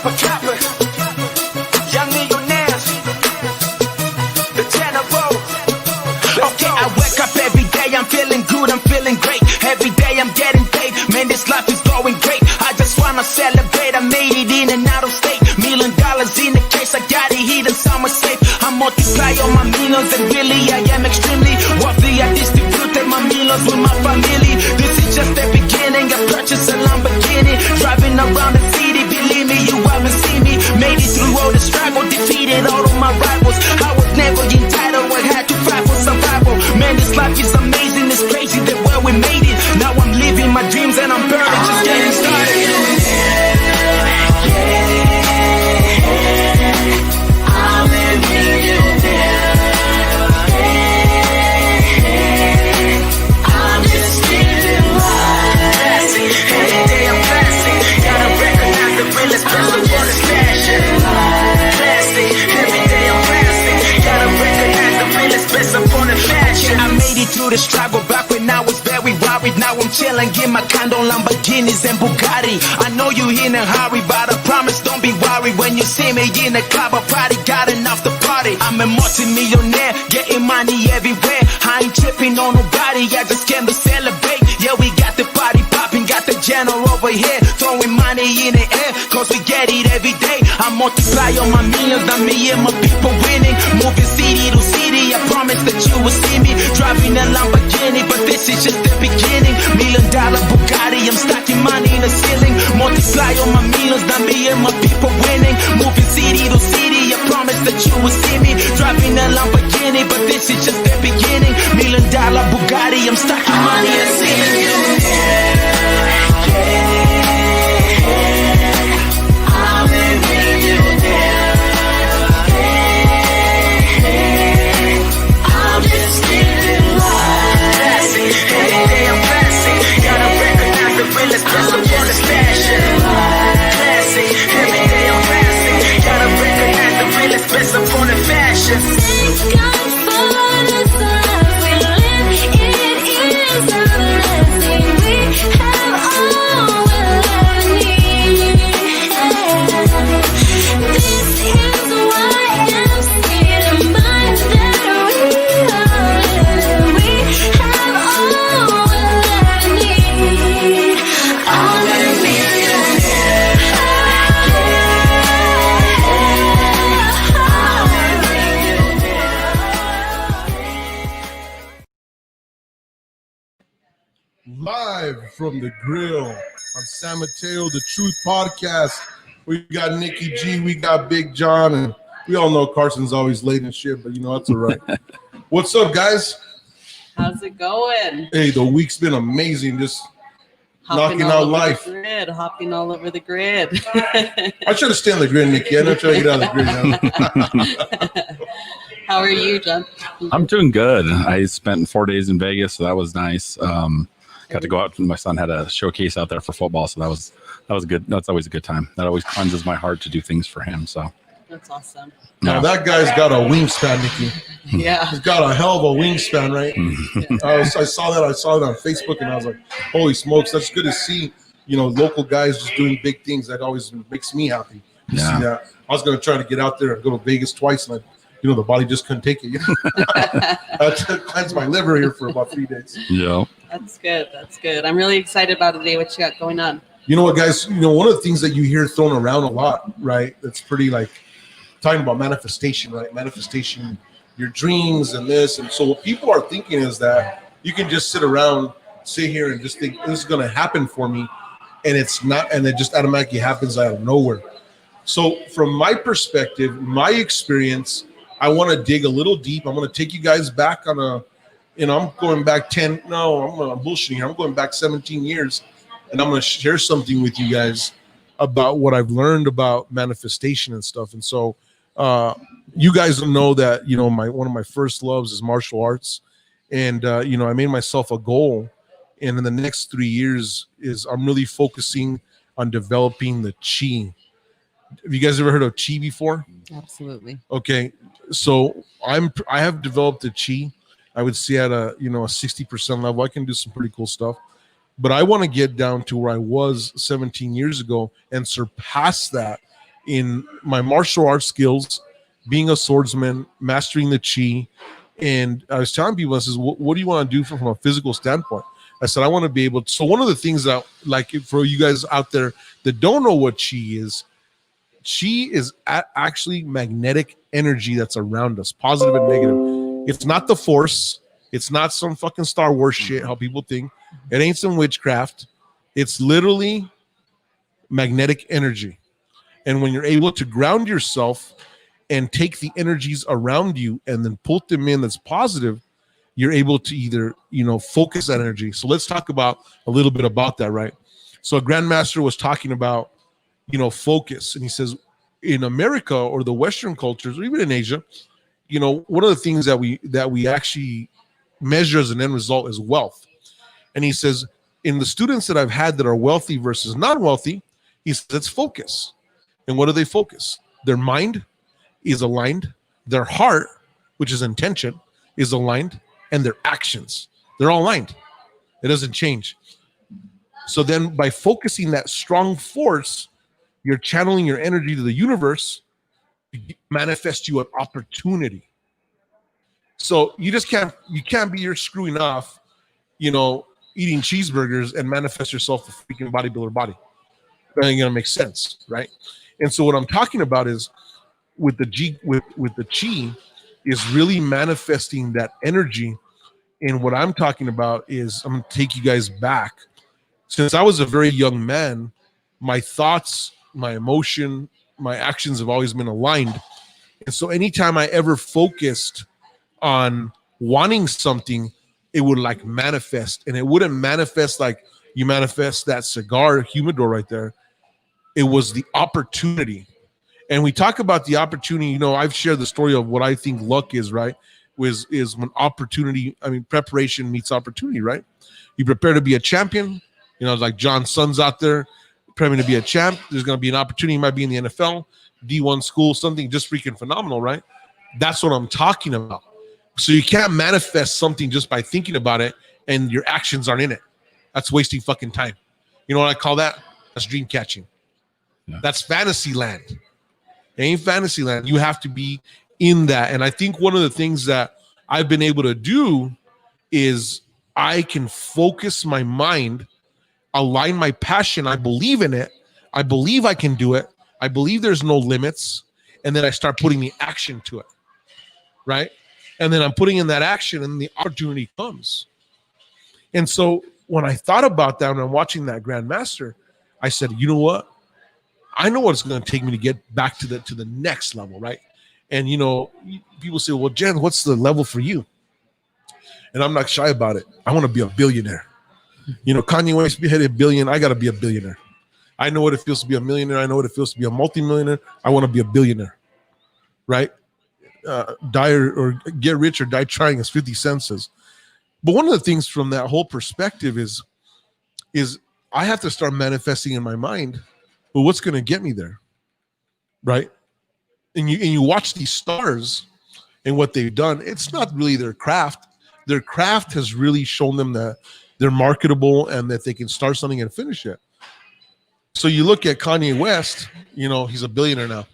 Chopper, chopper. Young millionaires. The general. Okay, I wake up every day, I'm feeling good, I'm feeling great. Every day I'm getting paid, man, this life is going great. I just wanna celebrate, I made it in and out of state. $1 million in the case, I got it hidden somewhere safe. I multiply all my millions and really I am extremely wealthy. I distributed my millions with my family. This is just the beginning, I purchased a Lamborghini. Driving around the city, believe me, you haven't seen me. Made it through all the struggle, defeated all of my rivals. I was never entitled, I had to fight for survival. Man, this life is amazing, it's crazy the way we made it. Now I'm living my dreams and I'm barely just getting started. I made it through the struggle back when I was very worried. Now I'm chilling in my condo, Lamborghinis and Bugatti. I know you in a hurry, but I promise don't be worried. When you see me in the club, I probably got enough to party. I'm a multi-millionaire, getting money everywhere. I ain't tripping on nobody, I just came to celebrate. Yeah, we got the party popping, got the general over here, throwing money in the air, cause we get it every day. I multiply on my millions, now me and my people winning. Moving city to city, I promise that you will see me driving a Lamborghini, but this is just the beginning. $1 million Bugatti, I'm stacking money in the ceiling. Multiply on my millions, now me and my people winning. Moving city to city, I promise that you will see me driving a Lamborghini, but this is just the beginning. $1 million Bugatti, I'm stacking money in the ceiling. Live from the grill on San Mateo, the Truth Podcast. We got Nikki G, we got Big John, and we all know Carson's always late and shit, but you know, that's all right. What's up, guys? How's it going? Hey, the week's been amazing. Just knocking out life. Hopping all over the grid. I should have stayed on the grid, Nikki. I'm not trying to get out of the grid now. How are you, John? I'm doing good. I spent 4 days in Vegas, so that was nice. Got to go out. My son had a showcase out there for football, so that was good. That's always a good time. That always cleanses my heart to do things for him. So that's awesome. Now that guy's got a wingspan, Nikki. Yeah, he's got a hell of a wingspan, right? I saw that on Facebook, and I was like, "Holy smokes, that's good to see." You know, local guys just doing big things. That always makes me happy. To see that. I was going to try to get out there and go to Vegas twice, and the body just couldn't take it. I cleansed my liver here for about 3 days. Yeah. That's good. That's good. I'm really excited about today. What you got going on? You know what, guys? One of the things that you hear thrown around a lot, right? That's pretty talking about manifestation, right? Manifestation, your dreams and this. And so what people are thinking is that you can just sit here and just think this is going to happen for me. And it's not, and it just automatically happens out of nowhere. So from my perspective, my experience, I want to dig a little deep. I'm going to take you guys back on I'm going back I'm bullshitting here. I'm going back 17 years, and I'm going to share something with you guys about what I've learned about manifestation and stuff. And so you guys know that, one of my first loves is martial arts. And, I made myself a goal. And in the next 3 years I'm really focusing on developing the chi. Have you guys ever heard of chi before? Absolutely. Okay. So I have developed the chi. I would say at a 60% level. I can do some pretty cool stuff. But I want to get down to where I was 17 years ago and surpass that in my martial arts skills, being a swordsman, mastering the chi. And I was telling people, I says, what do you want to do from a physical standpoint? I said, I want to be able to. So one of the things that, like, for you guys out there that don't know what chi is actually magnetic energy that's around us, positive and negative. It's not the force. It's not some fucking Star Wars shit, how people think. It ain't some witchcraft. It's literally magnetic energy. And when you're able to ground yourself and take the energies around you and then put them in that's positive, you're able to either, focus that energy. So let's talk about a little bit about that, right? So a grandmaster was talking about, focus. And he says, in America or the Western cultures, or even in Asia, one of the things that we actually measure as an end result is wealth. And he says, in the students that I've had that are wealthy versus non-wealthy, he says, it's focus. And what do they focus? Their mind is aligned. Their heart, which is intention, is aligned. And their actions, they're all aligned. It doesn't change. So then by focusing that strong force, you're channeling your energy to the universe to manifest you an opportunity. So you can't be you're screwing off, eating cheeseburgers and manifest yourself a freaking bodybuilder body. That ain't gonna make sense, right? And so what I'm talking about is with the chi is really manifesting that energy. And what I'm talking about is I'm gonna take you guys back. Since I was a very young man, my thoughts, my emotion, my actions have always been aligned. And so anytime I ever focused on wanting something, it would like manifest. And it wouldn't manifest like you manifest that cigar humidor right there. It was the opportunity. And we talk about the opportunity. I've shared the story of what I think luck is, right? Is when preparation meets opportunity, right? You prepare to be a champion. Like John's son's out there preparing to be a champ. There's going to be an opportunity. You might be in the NFL, D1 school, something just freaking phenomenal, right? That's what I'm talking about. So you can't manifest something just by thinking about it and your actions aren't in it. That's wasting fucking time. You know what I call that? That's dream catching. Yeah. That's fantasy land. It ain't fantasy land. You have to be in that. And I think one of the things that I've been able to do is I can focus my mind, align my passion. I believe in it. I believe I can do it. I believe there's no limits. And then I start putting the action to it. Right? And then I'm putting in that action and the opportunity comes. And so when I thought about that and I'm watching that Grandmaster, I said, you know what? I know what it's going to take me to get back to the next level, right? And, people say, well, Jen, what's the level for you? And I'm not shy about it. I want to be a billionaire. Kanye West hit $1 billion. I got to be a billionaire. I know what it feels to be a millionaire. I know what it feels to be a multimillionaire. I want to be a billionaire, right? Die or get rich or die trying, as 50 Cent says. But one of the things from that whole perspective is I have to start manifesting in my mind, well, what's going to get me there, right? And you watch these stars and what they've done. It's not really their craft. Their craft has really shown them that they're marketable and that they can start something and finish it. So you look at Kanye West, he's a billionaire now,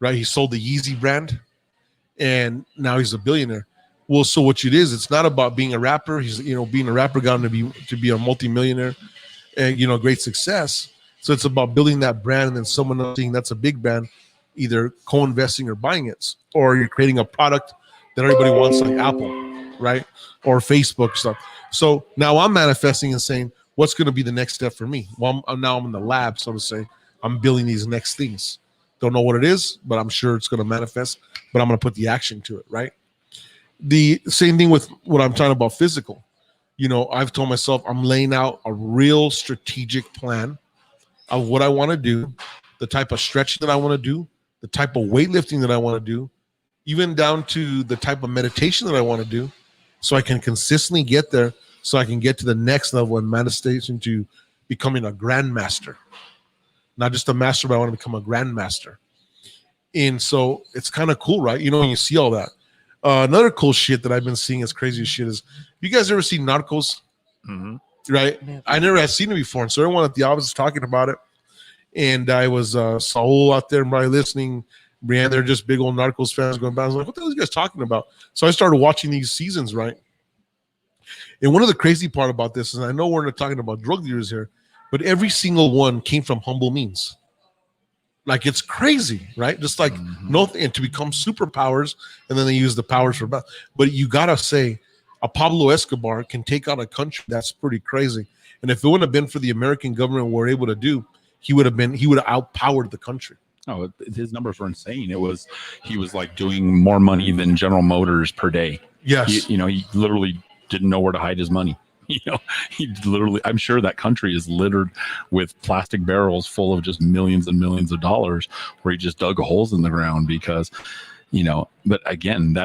right? He sold the Yeezy brand and now he's a billionaire. Well, so what it is, it's not about being a rapper. He's, being a rapper got him to be a multimillionaire and, great success. So it's about building that brand and then someone else seeing that's a big brand, either co-investing or buying it, or you're creating a product that everybody wants, like Apple, right? Or Facebook stuff. So now I'm manifesting and saying, what's going to be the next step for me? Well, I'm in the lab, so to say. I'm building these next things. Don't know what it is, but I'm sure it's going to manifest, but I'm going to put the action to it, right? The same thing with what I'm talking about physical. I've told myself I'm laying out a real strategic plan of what I want to do, the type of stretching that I want to do, the type of weightlifting that I want to do, even down to the type of meditation that I want to do, so I can consistently get there, so I can get to the next level in manifestation to becoming a grandmaster. Not just a master, but I want to become a grandmaster. And so it's kind of cool, right? When you see all that. Another cool shit that I've been seeing as crazy as shit is, you guys ever seen Narcos? Mm-hmm. Right? I never had seen it before. And so everyone at the office is talking about it. And I was Saul out there, probably listening. Brianne, they're just big old Narcos fans going by. I was like, what the hell are you guys talking about? So I started watching these seasons, right? And one of the crazy part about this is I know we're not talking about drug dealers here, but every single one came from humble means. Like it's crazy, right? Just like and to become superpowers, and then they use the powers for bad. But you gotta say, a Pablo Escobar can take on a country that's pretty crazy. And if it wouldn't have been for the American government, what we're able to do, he would have outpowered the country. Oh, his numbers were insane. He was like doing more money than General Motors per day. Yes, He literally didn't know where to hide his money. He literally, I'm sure that country is littered with plastic barrels full of just millions and millions of dollars where he just dug holes in the ground because, but again,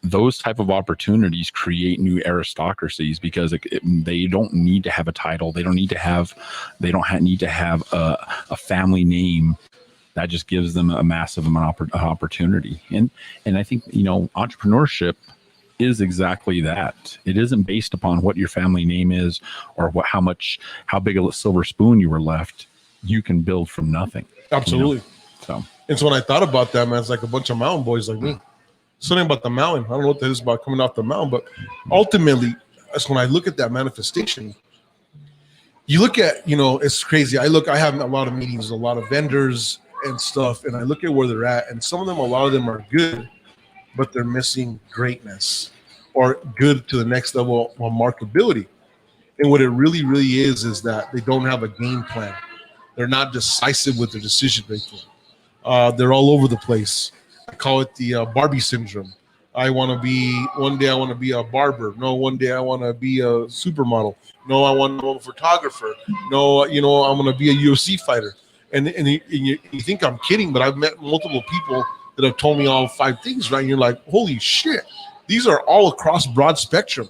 those type of opportunities create new aristocracies because they don't need to have a title. They don't need to have a family name. That just gives them a massive amount of opportunity. And I think, entrepreneurship is exactly that. It isn't based upon what your family name is or how big a silver spoon you were left. You can build from nothing. Absolutely. So when I thought about that, man, it's like a bunch of mountain boys like me. Something about the mountain. I don't know what that is about coming off the mountain, but ultimately, that's when I look at that manifestation. You look at, it's crazy. I have a lot of meetings, a lot of vendors and stuff, and I look at where they're at, and a lot of them are good, but they're missing greatness or good to the next level of marketability. And what it really, really is that they don't have a game plan. They're not decisive with their decision making. They're all over the place. I call it the Barbie syndrome. One day I want to be a barber. No, one day I want to be a supermodel. No, I want to be a photographer. No, I'm going to be a UFC fighter. And you think I'm kidding, but I've met multiple people that have told me all 5 things, right? And you're like, holy shit, these are all across broad spectrum.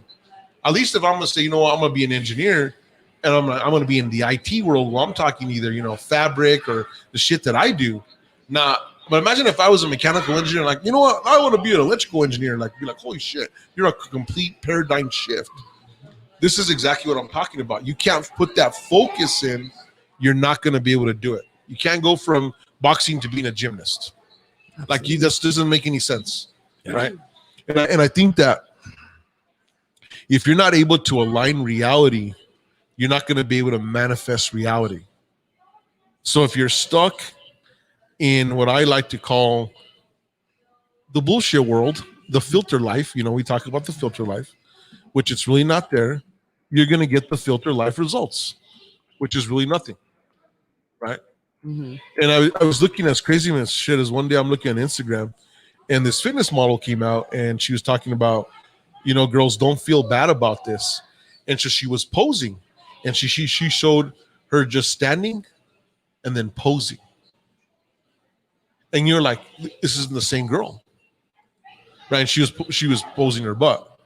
At least if I'm going to say, I'm going to be an engineer and I'm going to be in the IT world, well, I'm talking either, fabric or the shit that I do. But imagine if I was a mechanical engineer, like, I want to be an electrical engineer, like, be like, holy shit, you're a complete paradigm shift. This is exactly what I'm talking about. You can't put that focus in, you're not going to be able to do it. You can't go from boxing to being a gymnast. Absolutely. Like, this doesn't make any sense, right? And I think that if you're not able to align reality, you're not going to be able to manifest reality. So if you're stuck in what I like to call the bullshit world, the filter life, we talk about the filter life, which it's really not there, you're going to get the filter life results, which is really nothing, right? Mm-hmm. And I was looking at craziness shit as one day I'm looking at Instagram and this fitness model came out and she was talking about, girls don't feel bad about this. And so she was posing and she showed her just standing and then posing. And you're like, this isn't the same girl, right? And she was posing her butt.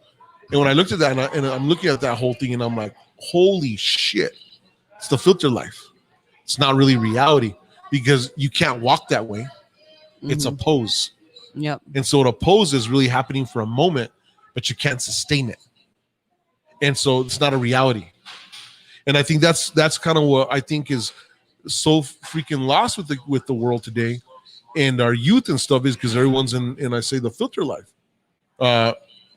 And when I looked at that and I'm looking at that whole thing and I'm like, holy shit, it's the filter life. It's not really reality because you can't walk that way. Mm-hmm. It's a pose. Yep. And so a pose is really happening for a moment, but you can't sustain it. And so it's not a reality. And I think that's kind of what I think is so freaking lost with the world today and our youth and stuff is because everyone's in I say the filter life.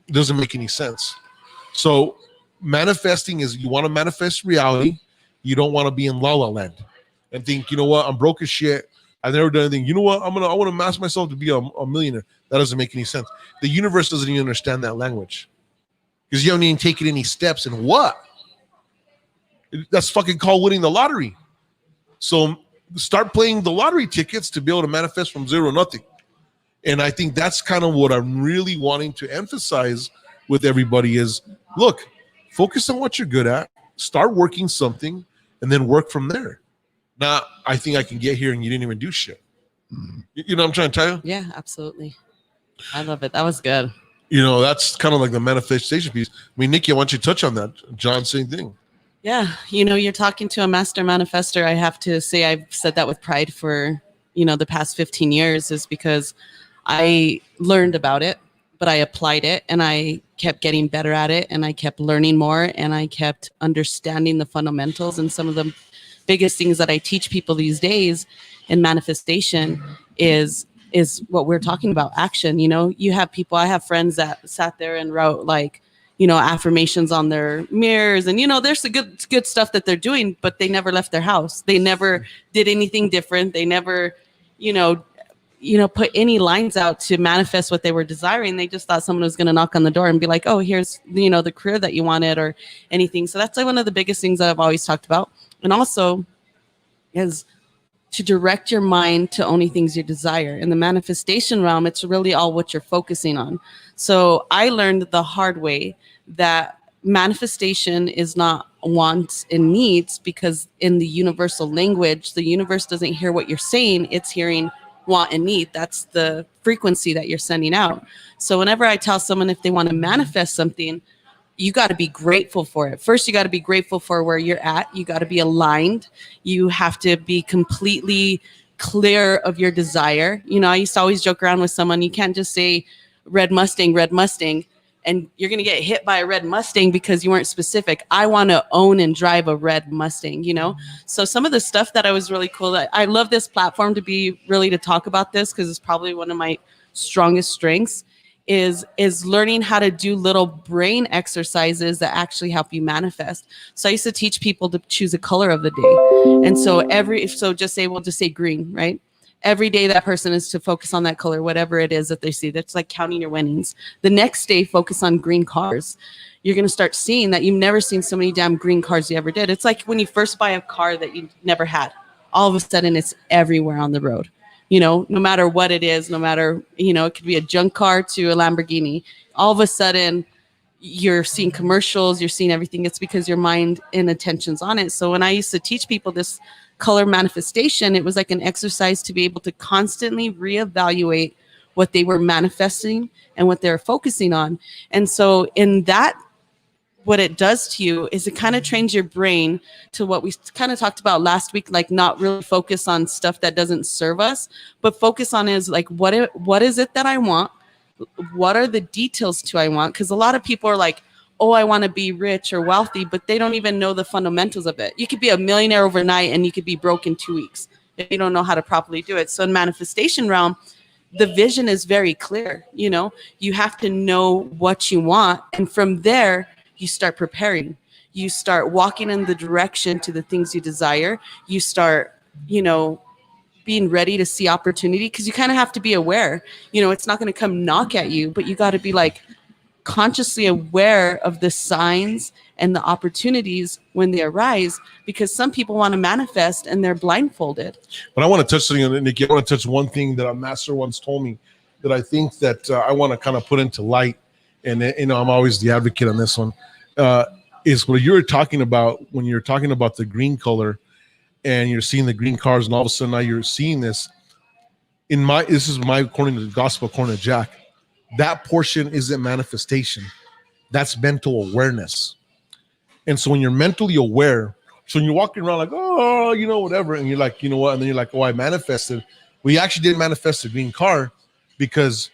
Doesn't make any sense. So manifesting is you want to manifest reality. You don't want to be in La La Land and think, what, I'm broke as shit. I've never done anything. You know what? I want to mask myself to be a millionaire. That doesn't make any sense. The universe doesn't even understand that language because you haven't even taken any steps in what? That's fucking called winning the lottery. So start playing the lottery tickets to be able to manifest from zero to nothing. And I think that's kind of what I'm really wanting to emphasize with everybody is, look, focus on what you're good at, start working something, and then work from there. Not, I think I can get here and you didn't even do shit. You know what I'm trying to tell you? Yeah, absolutely. I love it. That was good. That's kind of like the manifestation piece. I mean, Nikki, why don't you touch on that? John, same thing. Yeah. You're talking to a master manifester. I have to say I've said that with pride for, the past 15 years is because I learned about it, but I applied it and I kept getting better at it and I kept learning more and I kept understanding the fundamentals and some of the biggest things that I teach people these days in manifestation is what we're talking about, action. You know, you have people, I have friends that sat there and wrote like, you know, affirmations on their mirrors, and you know, there's the good stuff that they're doing, but they never left their house. They never did anything different. They never, you know, put any lines out to manifest what they were desiring. They just thought someone was going to knock on the door and be like, oh, here's, you know, the career that you wanted or anything. So that's like one of the biggest things that I've always talked about. And also is to direct your mind to only things you desire. In the manifestation realm, it's really all what you're focusing on. So I learned the hard way that manifestation is not wants and needs, because in the universal language, the universe doesn't hear what you're saying. It's hearing want and need. That's the frequency that you're sending out. So whenever I tell someone if they want to manifest something, you got to be grateful for it. First, you got to be grateful for where you're at. You got to be aligned. You have to be completely clear of your desire. You know, I used to always joke around with someone, you can't just say red Mustang, and you're going to get hit by a red Mustang because you weren't specific. I want to own and drive a red Mustang, you know? So some of the stuff that I was really cool. I love this platform to talk about this, because it's probably one of my strongest strengths is learning how to do little brain exercises that actually help you manifest. So I used to teach people to choose a color of the day. And so we'll just say green, right? Every day that person is to focus on that color, whatever it is that they see. That's like counting your winnings. The next day, focus on green cars. You're going to start seeing that you've never seen so many damn green cars you ever did. It's like when you first buy a car that you never had. All of a sudden, it's everywhere on the road. You know, no matter what it is, no matter, you know, it could be a junk car to a Lamborghini. All of a sudden, you're seeing commercials, you're seeing everything. It's because your mind and attention's on it. So when I used to teach people this color manifestation, it was like an exercise to be able to constantly reevaluate what they were manifesting and what they're focusing on. And so in that, what it does to you is it kind of trains your brain to what we kind of talked about last week, like not really focus on stuff that doesn't serve us, but focus on is like, what is it that I want? What are the details to I want? Because a lot of people are like, oh, I want to be rich or wealthy, but they don't even know the fundamentals of it. You could be a millionaire overnight and you could be broke in 2 weeks if you don't know how to properly do it. So in manifestation realm, the vision is very clear. You know, you have to know what you want. And from there, you start preparing. You start walking in the direction to the things you desire. You start, you know, being ready to see opportunity, because you kind of have to be aware. You know, it's not going to come knock at you, but you got to be like, consciously aware of the signs and the opportunities when they arise, because some people want to manifest and they're blindfolded. But I want to touch something on it, Nikki. I want to touch one thing that a master once told me that I think that I want to kind of put into light. And, you know, I'm always the advocate on this one, is what you were talking about when you're talking about the green color and you're seeing the green cars, and all of a sudden now you're seeing this. This is my, according to the gospel, according to Jack, that portion isn't manifestation. That's mental awareness. And so when you're mentally aware, so when you're walking around like, oh, you know, whatever, and you're like, you know what? And then you're like, oh, I manifested. Well, you actually didn't manifest a green car, because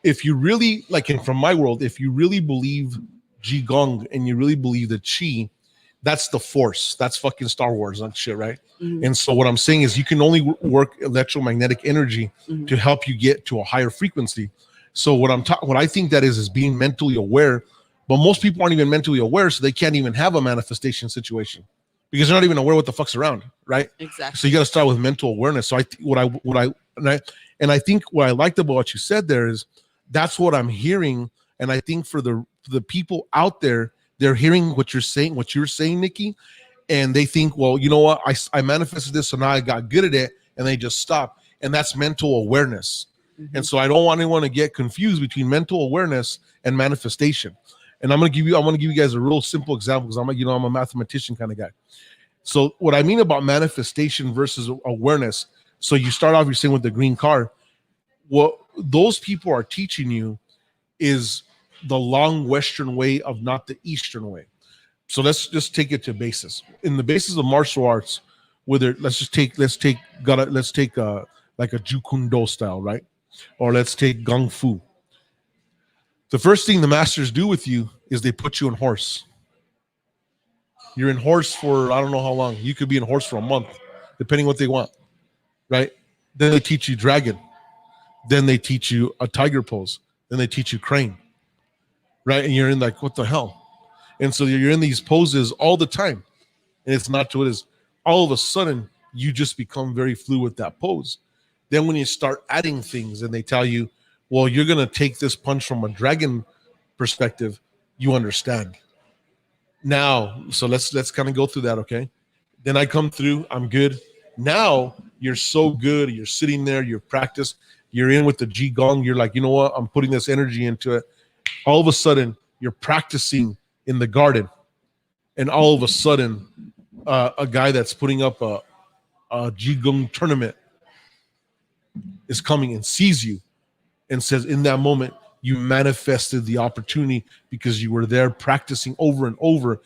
if you really, like from my world, if you really believe Qigong and you really believe the Qi, that's the force. That's fucking Star Wars and shit, right? Mm-hmm. And so what I'm saying is you can only work electromagnetic energy to help you get to a higher frequency. So what I think that is being mentally aware, but most people aren't even mentally aware, so they can't even have a manifestation situation because they're not even aware what the fuck's around, right? Exactly. So you got to start with mental awareness. So I think what I liked about what you said there is that's what I'm hearing, and I think for the people out there, they're hearing what you're saying, Nikki, and they think, well, you know what, I manifested this, so now I got good at it, and they just stop, and that's mental awareness. And so I don't want anyone to get confused between mental awareness and manifestation. And I want to give you guys a real simple example, because I'm a mathematician kind of guy. So what I mean about manifestation versus awareness. So you start off, you're saying with the green car, what those people are teaching you is the long Western way of not the Eastern way. So let's just take it to basis. In the basis of martial arts, let's take like a Jeet Kune Do style, right? Or let's take Kung Fu. The first thing the masters do with you is they put you on horse. You're in horse for I don't know how long. You could be in horse for a month, depending what they want, right? Then they teach you dragon. Then they teach you a tiger pose. Then they teach you crane, right? And you're in like, what the hell? And so you're in these poses all the time. And it's not what it is. All of a sudden, you just become very fluid with that pose. Then when you start adding things and they tell you, well, you're going to take this punch from a dragon perspective, you understand. Now, so let's kind of go through that, okay? Then I come through, I'm good. Now you're so good, you're sitting there, you're practiced, you're in with the Qigong, you're like, you know what, I'm putting this energy into it. All of a sudden, you're practicing in the garden. And all of a sudden, a guy that's putting up a Qigong tournament is coming and sees you and says, in that moment, you manifested the opportunity because you were there practicing over and over.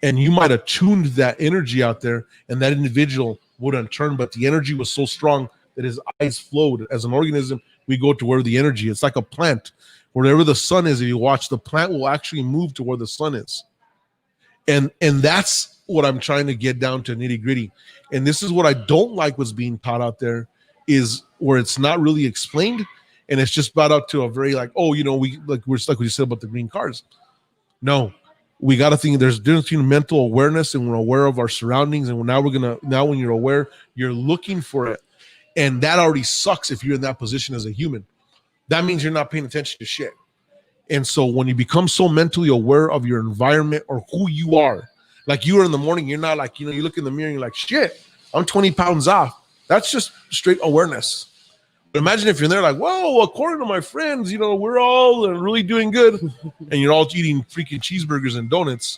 And you might have tuned that energy out there and that individual wouldn't turn, but the energy was so strong that his eyes flowed. As an organism, we go to where the energy is. It's like a plant. Wherever the sun is, if you watch, the plant will actually move to where the sun is. And that's what I'm trying to get down to nitty gritty. And this is what I don't like what's being taught out there is where it's not really explained. And it's just brought out to a very like, oh, you know, we're stuck what you said about the green cars. No, we got to think there's a difference between mental awareness and we're aware of our surroundings. And now when you're aware, you're looking for it. And that already sucks if you're in that position as a human. That means you're not paying attention to shit. And so when you become so mentally aware of your environment or who you are, like you are in the morning, you're not like, you know, you look in the mirror and you're like, shit, I'm 20 pounds off. That's just straight awareness. But imagine if you're there like, whoa, according to my friends, you know, we're all really doing good. And you're all eating freaking cheeseburgers and donuts.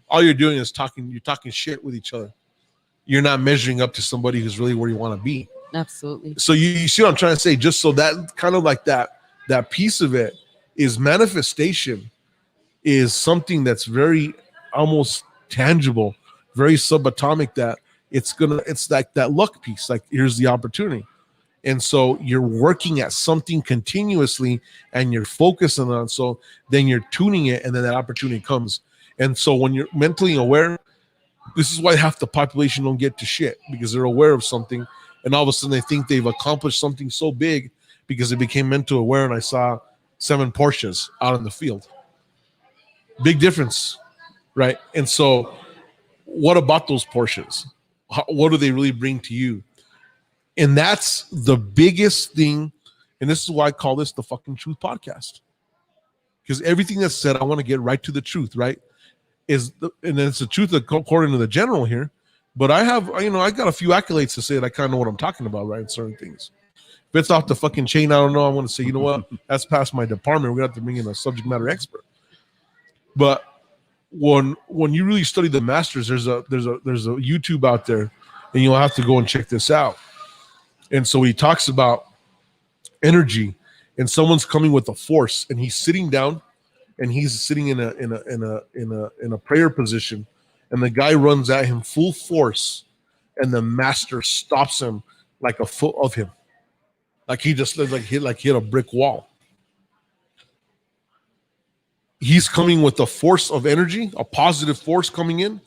All you're doing is you're talking shit with each other. You're not measuring up to somebody who's really where you want to be. Absolutely. So you see what I'm trying to say? Just so that kind of like that piece of it is manifestation is something that's very almost tangible, very subatomic, that it's like that luck piece. Like here's the opportunity. And so you're working at something continuously and you're focusing on, so then you're tuning it and then that opportunity comes. And so when you're mentally aware, this is why half the population don't get to shit, because they're aware of something and all of a sudden they think they've accomplished something so big because they became mentally aware. And I saw 7 Porsches out in the field. Big difference, right? And so what about those Porsches? What do they really bring to you? And that's the biggest thing. And this is why I call this the fucking truth podcast. Because everything that's said, I want to get right to the truth, right? And then it's the truth according to the general here. But I have, you know, I got a few accolades to say that I kind of know what I'm talking about, right? In certain things. If it's off the fucking chain, I don't know. I want to say, you know what? That's past my department. We're going to have to bring in a subject matter expert. But when you really study the masters, there's a YouTube out there, and you'll have to go and check this out. And so he talks about energy, and someone's coming with a force, and he's sitting down, and he's sitting in a prayer position, and the guy runs at him full force, and the master stops him like a foot of him, like he just hit a brick wall. He's coming with a force of energy, a positive force coming in.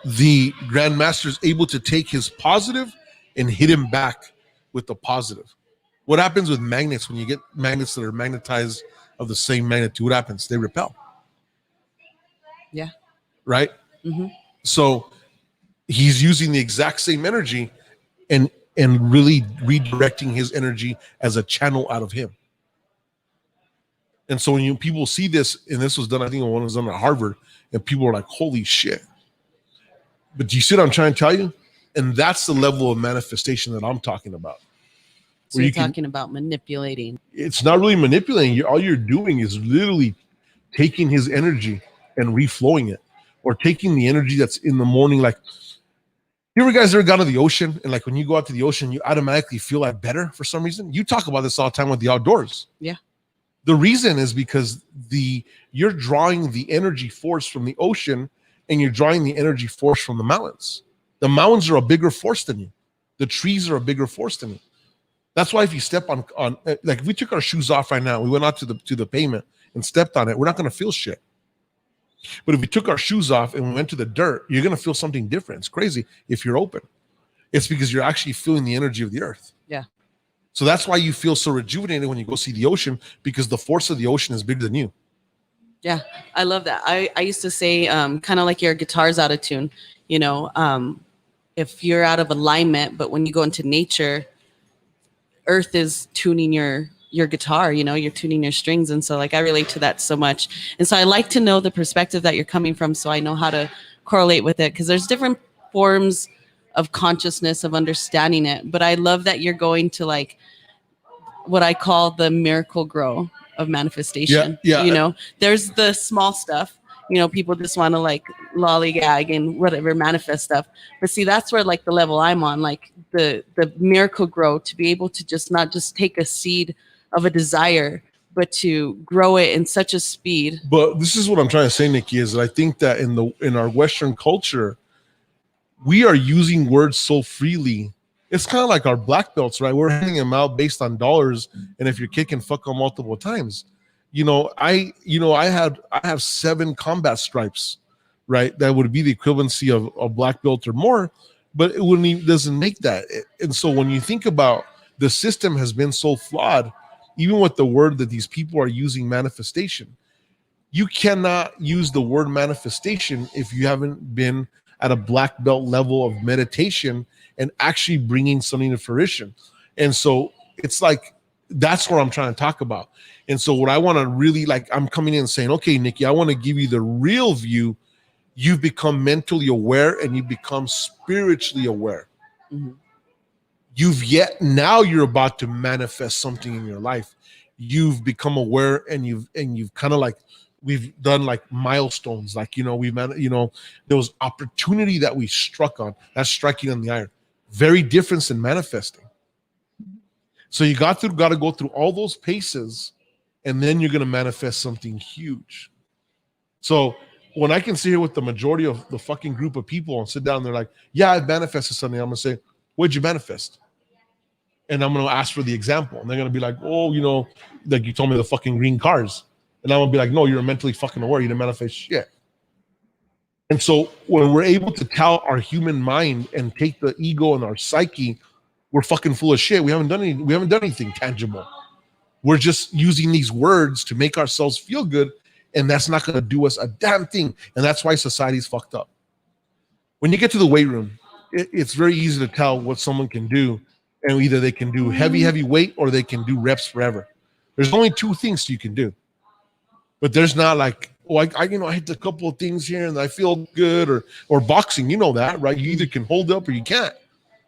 The Grand Master is able to take his positive and hit him back with the positive. What happens with magnets when you get magnets that are magnetized of the same magnitude? What happens? They repel. Yeah. Right? Mm-hmm. So he's using the exact same energy and really redirecting his energy as a channel out of him. And so when people see this, and this was done, I think one was done at Harvard, and people were like, holy shit. But do you see what I'm trying to tell you? And that's the level of manifestation that I'm talking about. So you're talking about manipulating. It's not really manipulating. All you're doing is literally taking his energy and reflowing it, or taking the energy that's in the morning. Like, you guys ever gone to the ocean, and like when you go out to the ocean, you automatically feel like better for some reason? You talk about this all the time with the outdoors. Yeah. The reason is because you're drawing the energy force from the ocean, and you're drawing the energy force from the mountains. The mountains are a bigger force than you. The trees are a bigger force than you. That's why if you step on like if we took our shoes off right now, we went out to the pavement and stepped on it, we're not going to feel shit. But if we took our shoes off and we went to the dirt, you're going to feel something different. It's crazy if you're open. It's because you're actually feeling the energy of the earth. Yeah. So that's why you feel so rejuvenated when you go see the ocean, because the force of the ocean is bigger than you. Yeah, I love that. I used to say kind of like your guitar's out of tune, you know, if you're out of alignment, but when you go into nature, earth is tuning your guitar, you know, you're tuning your strings. And so like I relate to that so much. And so I like to know the perspective that you're coming from so I know how to correlate with it, because there's different forms of consciousness of understanding it. But I love that you're going to like what I call the miracle grow of manifestation. Yeah. You know, there's the small stuff, you know, people just want to like lollygag and whatever manifest stuff. But see, that's where like the level I'm on, like the miracle grow, to be able to just not just take a seed of a desire, but to grow it in such a speed. But this is what I'm trying to say, Nikki, is that I think that in our Western culture, we are using words so freely. It's kind of like our black belts, right? We're handing them out based on dollars, and if you're kicking, fuck them multiple times. I have 7 combat stripes, right? That would be the equivalency of a black belt or more, but it doesn't make that. And so when you think about the system has been so flawed, even with the word that these people are using, manifestation, you cannot use the word manifestation if you haven't been at a black belt level of meditation and actually bringing something to fruition. And so it's like, that's what I'm trying to talk about. And so what I want to really, like, I'm coming in and saying, okay, Nikki, I want to give you the real view. You've become mentally aware and you become spiritually aware. Mm-hmm. Now you're about to manifest something in your life. You've become aware, and you've kind of like, we've done like milestones, like, there was opportunity that we struck on. That's striking on the iron. Very different than manifesting. So you got to go through all those paces, and then you're going to manifest something huge. So when I can sit here with the majority of the fucking group of people and sit down, and they're like, yeah, I manifested something. I'm going to say, what'd you manifest? And I'm going to ask for the example. And they're going to be like, oh, like you told me the fucking green cars. And I'm going to be like, no, you're mentally fucking aware. You didn't manifest shit. And so when we're able to tell our human mind and take the ego and our psyche, we're fucking full of shit. We haven't done anything tangible. We're just using these words to make ourselves feel good. And that's not going to do us a damn thing. And that's why society's fucked up. When you get to the weight room, it's very easy to tell what someone can do. And either they can do heavy weight or they can do reps forever. There's only 2 things you can do. But there's not like, oh, I hit a couple of things here and I feel good, or boxing, you know that, right? You either can hold up or you can't.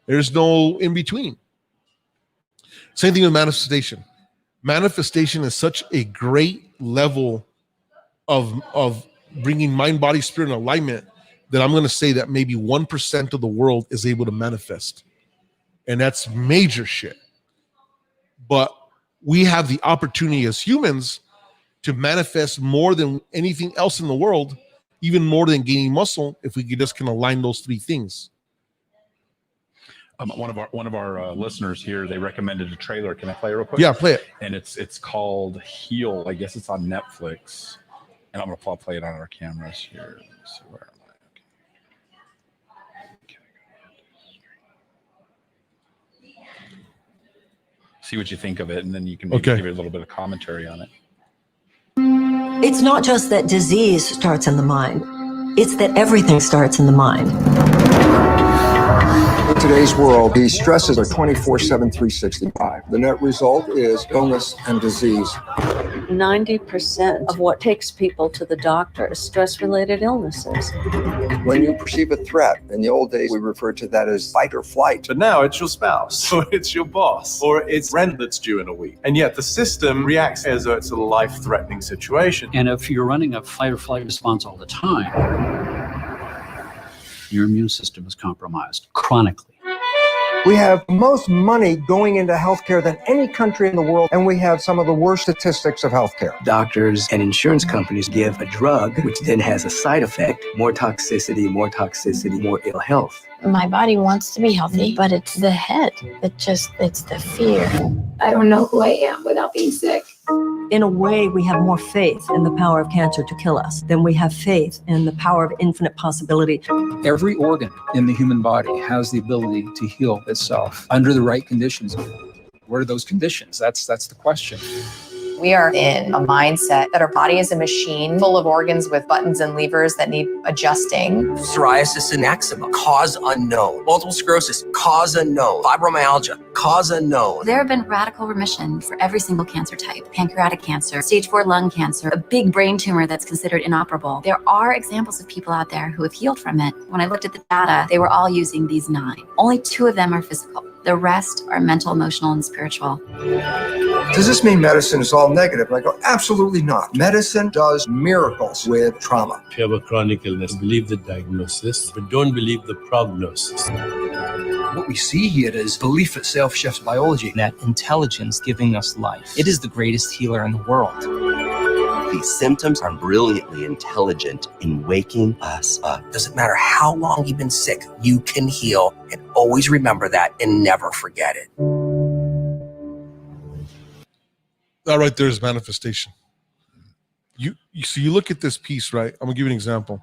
There's no in between. Same thing with manifestation. Manifestation is such a great level of bringing mind, body, spirit in alignment that I'm going to say that maybe 1% of the world is able to manifest. And that's major shit. But we have the opportunity as humans to manifest more than anything else in the world, even more than gaining muscle, if we can align those 3 things. One of our listeners here, they recommended a trailer. Can I play it real quick? Yeah, play it. And it's called Heal. I guess it's on Netflix. And I'm gonna play it on our cameras here. Let me see, where am I? Okay. See what you think of it, and then you can maybe give it a little bit of commentary on it. It's not just that disease starts in the mind. It's that everything starts in the mind. In today's world, the stresses are 24/7, 365. The net result is illness and disease. 90% of what takes people to the doctor is stress-related illnesses. When you perceive a threat, in the old days, we referred to that as fight or flight. But now it's your spouse, or it's your boss, or it's rent that's due in a week. And yet the system reacts as though it's a life-threatening situation. And if you're running a fight or flight response all the time, your immune system is compromised chronically. We have most money going into healthcare than any country in the world, and we have some of the worst statistics of healthcare. Doctors and insurance companies give a drug, which then has a side effect, more toxicity, more ill health. My body wants to be healthy, but it's the head. It's the fear. I don't know who I am without being sick. In a way, we have more faith in the power of cancer to kill us than we have faith in the power of infinite possibility. Every organ in the human body has the ability to heal itself under the right conditions. What are those conditions? That's the question. We are in a mindset that our body is a machine full of organs with buttons and levers that need adjusting. Psoriasis and eczema, cause unknown. Multiple sclerosis, cause unknown. Fibromyalgia, cause unknown. There have been radical remission for every single cancer type. Pancreatic cancer, stage 4 lung cancer, a big brain tumor that's considered inoperable. There are examples of people out there who have healed from it. When I looked at the data, they were all using these 9. Only 2 of them are physical. The rest are mental, emotional, and spiritual. Does this mean medicine is all negative? And I go, absolutely not. Medicine does miracles with trauma. If you have a chronic illness, believe the diagnosis, but don't believe the prognosis. What we see here is belief itself shifts biology. That intelligence giving us life. It is the greatest healer in the world. These symptoms are brilliantly intelligent in waking us up. Doesn't matter how long you've been sick, you can heal, and always remember that and never forget it. That right there is manifestation. So you look at this piece, right? I'm gonna give you an example.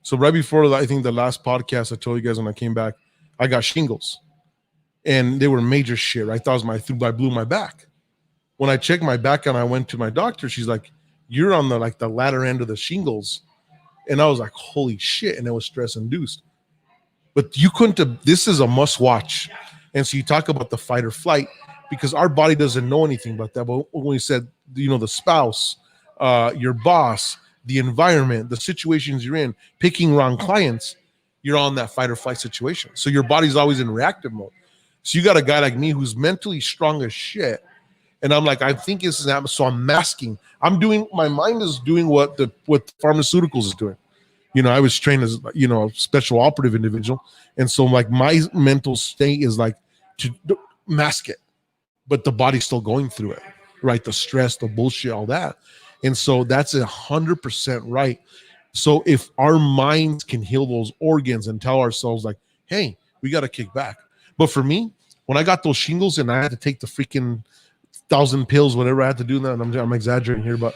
So right before, I think the last podcast I told you guys when I came back, I got shingles, and they were major shit. I thought I blew my back. When I checked my back and I went to my doctor, she's like, "You're on the latter end of the shingles," and I was like, "Holy shit!" And it was stress induced. But you couldn't have. This is a must watch, and so you talk about the fight or flight because our body doesn't know anything about that. But when you said, the spouse, your boss, the environment, the situations you're in, picking wrong clients, you're on that fight or flight situation. So your body's always in reactive mode. So you got a guy like me who's mentally strong as shit. And I'm like, I think this is happening. So I'm masking. My mind is doing what pharmaceuticals is doing. I was trained as, a special operative individual. And so like my mental state is like to mask it, but the body's still going through it, right? The stress, the bullshit, all that. And so that's 100% right. So if our minds can heal those organs and tell ourselves like, hey, we got to kick back. But for me, when I got those shingles and I had to take the freaking 1,000 pills, whatever I had to do that, and I'm exaggerating here, but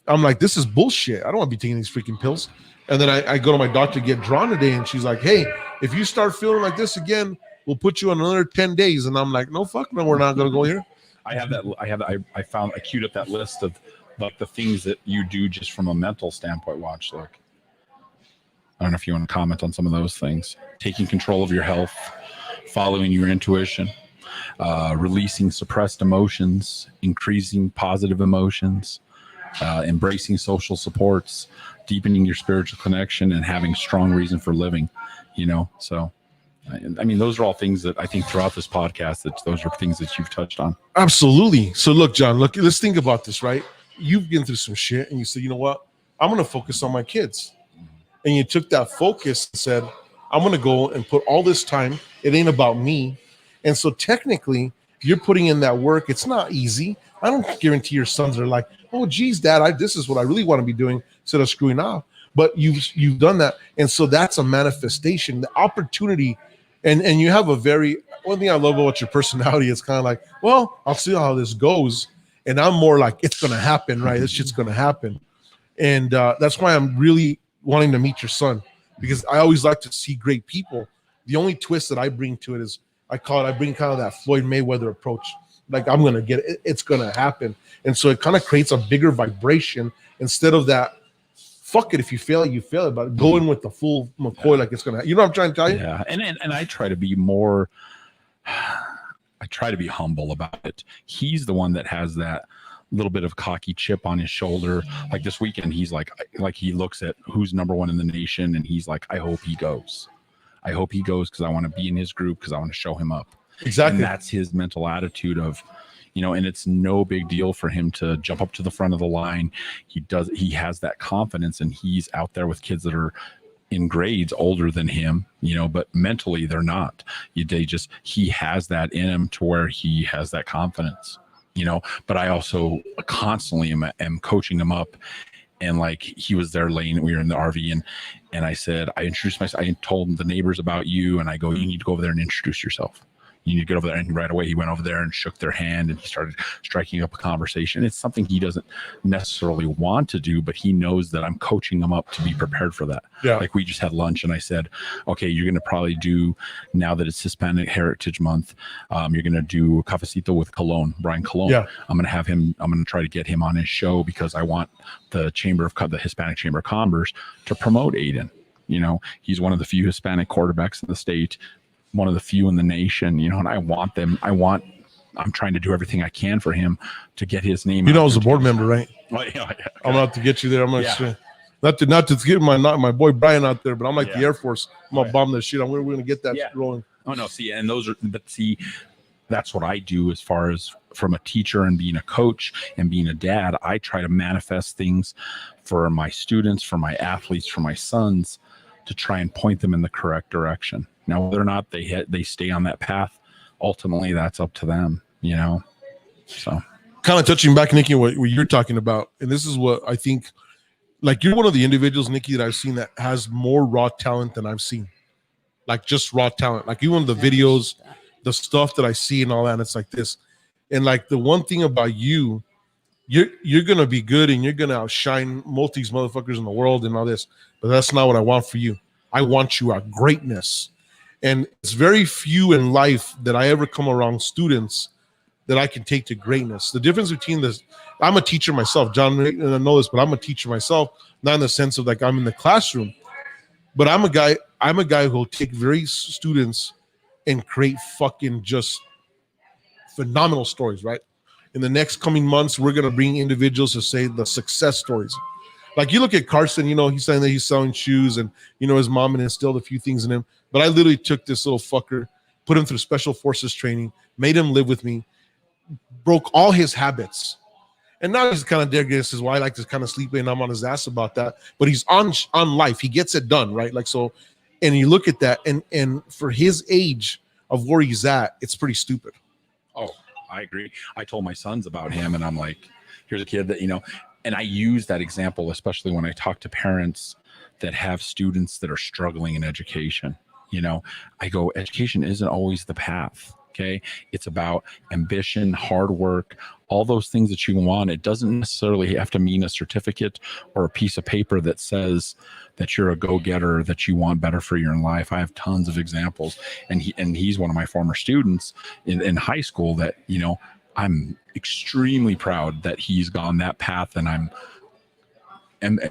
I'm like, this is bullshit. I don't want to be taking these freaking pills. And then I go to my doctor to get drawn today, and she's like, hey, if you start feeling like this again, we'll put you on another 10 days. And I'm like, no, fuck no, we're not going to go here. I queued up that list of like the things that you do just from a mental standpoint. Watch, look. I don't know if you want to comment on some of those things. Taking control of your health, following your intuition, releasing suppressed emotions, increasing positive emotions, embracing social supports, deepening your spiritual connection, and having strong reason for living, so I mean, those are all things that I think throughout this podcast, those are things that you've touched on. Absolutely. So look, John, let's think about this, right? You've been through some shit and you said, you know what? I'm going to focus on my kids. And you took that focus and said, I'm going to go and put all this time. It ain't about me. And so technically you're putting in that work. It's not easy. I don't guarantee your sons are like, oh, geez, Dad, this is what I really want to be doing instead of screwing off. But you've done that. And so that's a manifestation, the opportunity. And you have one thing I love about your personality is kind of like, well, I'll see how this goes. And I'm more like, it's going to happen, right? This shit's going to happen. And that's why I'm really wanting to meet your son, because I always like to see great people. The only twist that I bring to it is I bring kind of that Floyd Mayweather approach. Like, I'm going to get it. It's going to happen. And so it kind of creates a bigger vibration instead of that, fuck it, if you fail it, you fail it, but go in with the full McCoy like it's going to, you know what I'm trying to tell you? Yeah, and I try to be humble about it. He's the one that has that little bit of cocky chip on his shoulder. Like this weekend, he's like he looks at who's number one in the nation, and he's like, I hope he goes. I hope he goes because I want to be in his group because I want to show him up. Exactly. And that's his mental attitude of, and it's no big deal for him to jump up to the front of the line. He has that confidence, and he's out there with kids that are in grades older than him, but mentally they're not. He has that in him to where he has that confidence, but I also constantly am coaching him up. And like he was there we were in the RV and I said, I introduced myself. I told the neighbors about you, and I go, you need to go over there and introduce yourself. You need to get over there. And right away, he went over there and shook their hand and he started striking up a conversation. It's something he doesn't necessarily want to do, but he knows that I'm coaching him up to be prepared for that. Yeah. Like we just had lunch and I said, okay, you're going to probably do, now that it's Hispanic Heritage Month, you're going to do Cafecito with Colon, Brian Colon. Yeah. I'm going to try to get him on his show because I want the Hispanic Chamber of Commerce to promote Aiden. You know, he's one of the few Hispanic quarterbacks in the state, one of the few in the nation, you know, and I'm trying to do everything I can for him to get his name. You know, I was a board member, right? Oh, yeah. I'm about to get you there. I'm gonna not to get my boy Brian out there, but I'm like the Air Force. I'm gonna bomb this shit. We're gonna get that rolling. Oh no, that's what I do as far as from a teacher and being a coach and being a dad. I try to manifest things for my students, for my athletes, for my sons, to try and point them in the correct direction. Now, whether or not they stay on that path, ultimately that's up to them, you know? So kind of touching back, Nikki, what you're talking about. And this is what I think, like, you're one of the individuals, Nikki, that I've seen that has more raw talent than I've seen. Like just raw talent. Like even the videos, the stuff that I see and all that, and it's like this. And like the one thing about you're going to be good and you're going to outshine most of these motherfuckers in the world and all this. But that's not what I want for you. I want you at greatness. And it's very few in life that I ever come around students that I can take to greatness. The difference between this, I'm a teacher myself. John, I know this, but I'm a teacher myself, not in the sense of like I'm in the classroom, but I'm a guy who will take very students and create fucking just phenomenal stories, right? In the next coming months, we're going to bring individuals to say the success stories. Like you look at Carson, you know, he's saying that he's selling shoes and, you know, his mom instilled a few things in him. But I literally took this little fucker, put him through special forces training, made him live with me, broke all his habits. And now he's kind of there against his wife. I like to kind of sleep in. I'm on his ass about that. But he's on life. He gets it done, right? Like so, and you look at that, and for his age of where he's at, it's pretty stupid. Oh, I agree. I told my sons about him, and I'm like, here's a kid that, you know, and I use that example, especially when I talk to parents that have students that are struggling in education. You know, I go, education isn't always the path. Okay. It's about ambition, hard work, all those things that you want. It doesn't necessarily have to mean a certificate or a piece of paper that says that you're a go-getter, that you want better for your life. I have tons of examples. And he's one of my former students in high school that, you know, I'm extremely proud that he's gone that path, and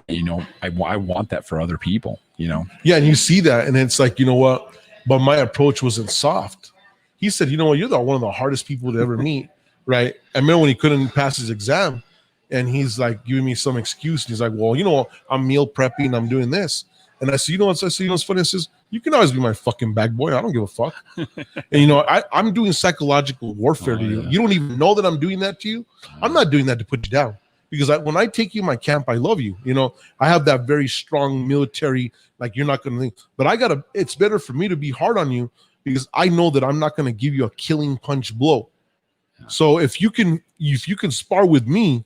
you know, I want that for other people, you know? Yeah. And you see that, and it's like, you know what? But my approach wasn't soft. He said, you know what? You're one of the hardest people to ever meet, right? I remember when he couldn't pass his exam, and he's like giving me some excuse. And he's like, well, you know, I'm meal prepping, I'm doing this. And I said, you know what? I said, you know what's funny? I says, you can always be my fucking bag boy. I don't give a fuck. And you know, I'm doing psychological warfare to you. Yeah. You don't even know that I'm doing that to you. I'm not doing that to put you down, because when I take you in my camp, I love you. You know, I have that very strong military, like you're not going to think, but it's better for me to be hard on you, because I know that I'm not going to give you a killing punch blow. Yeah. So if you can spar with me,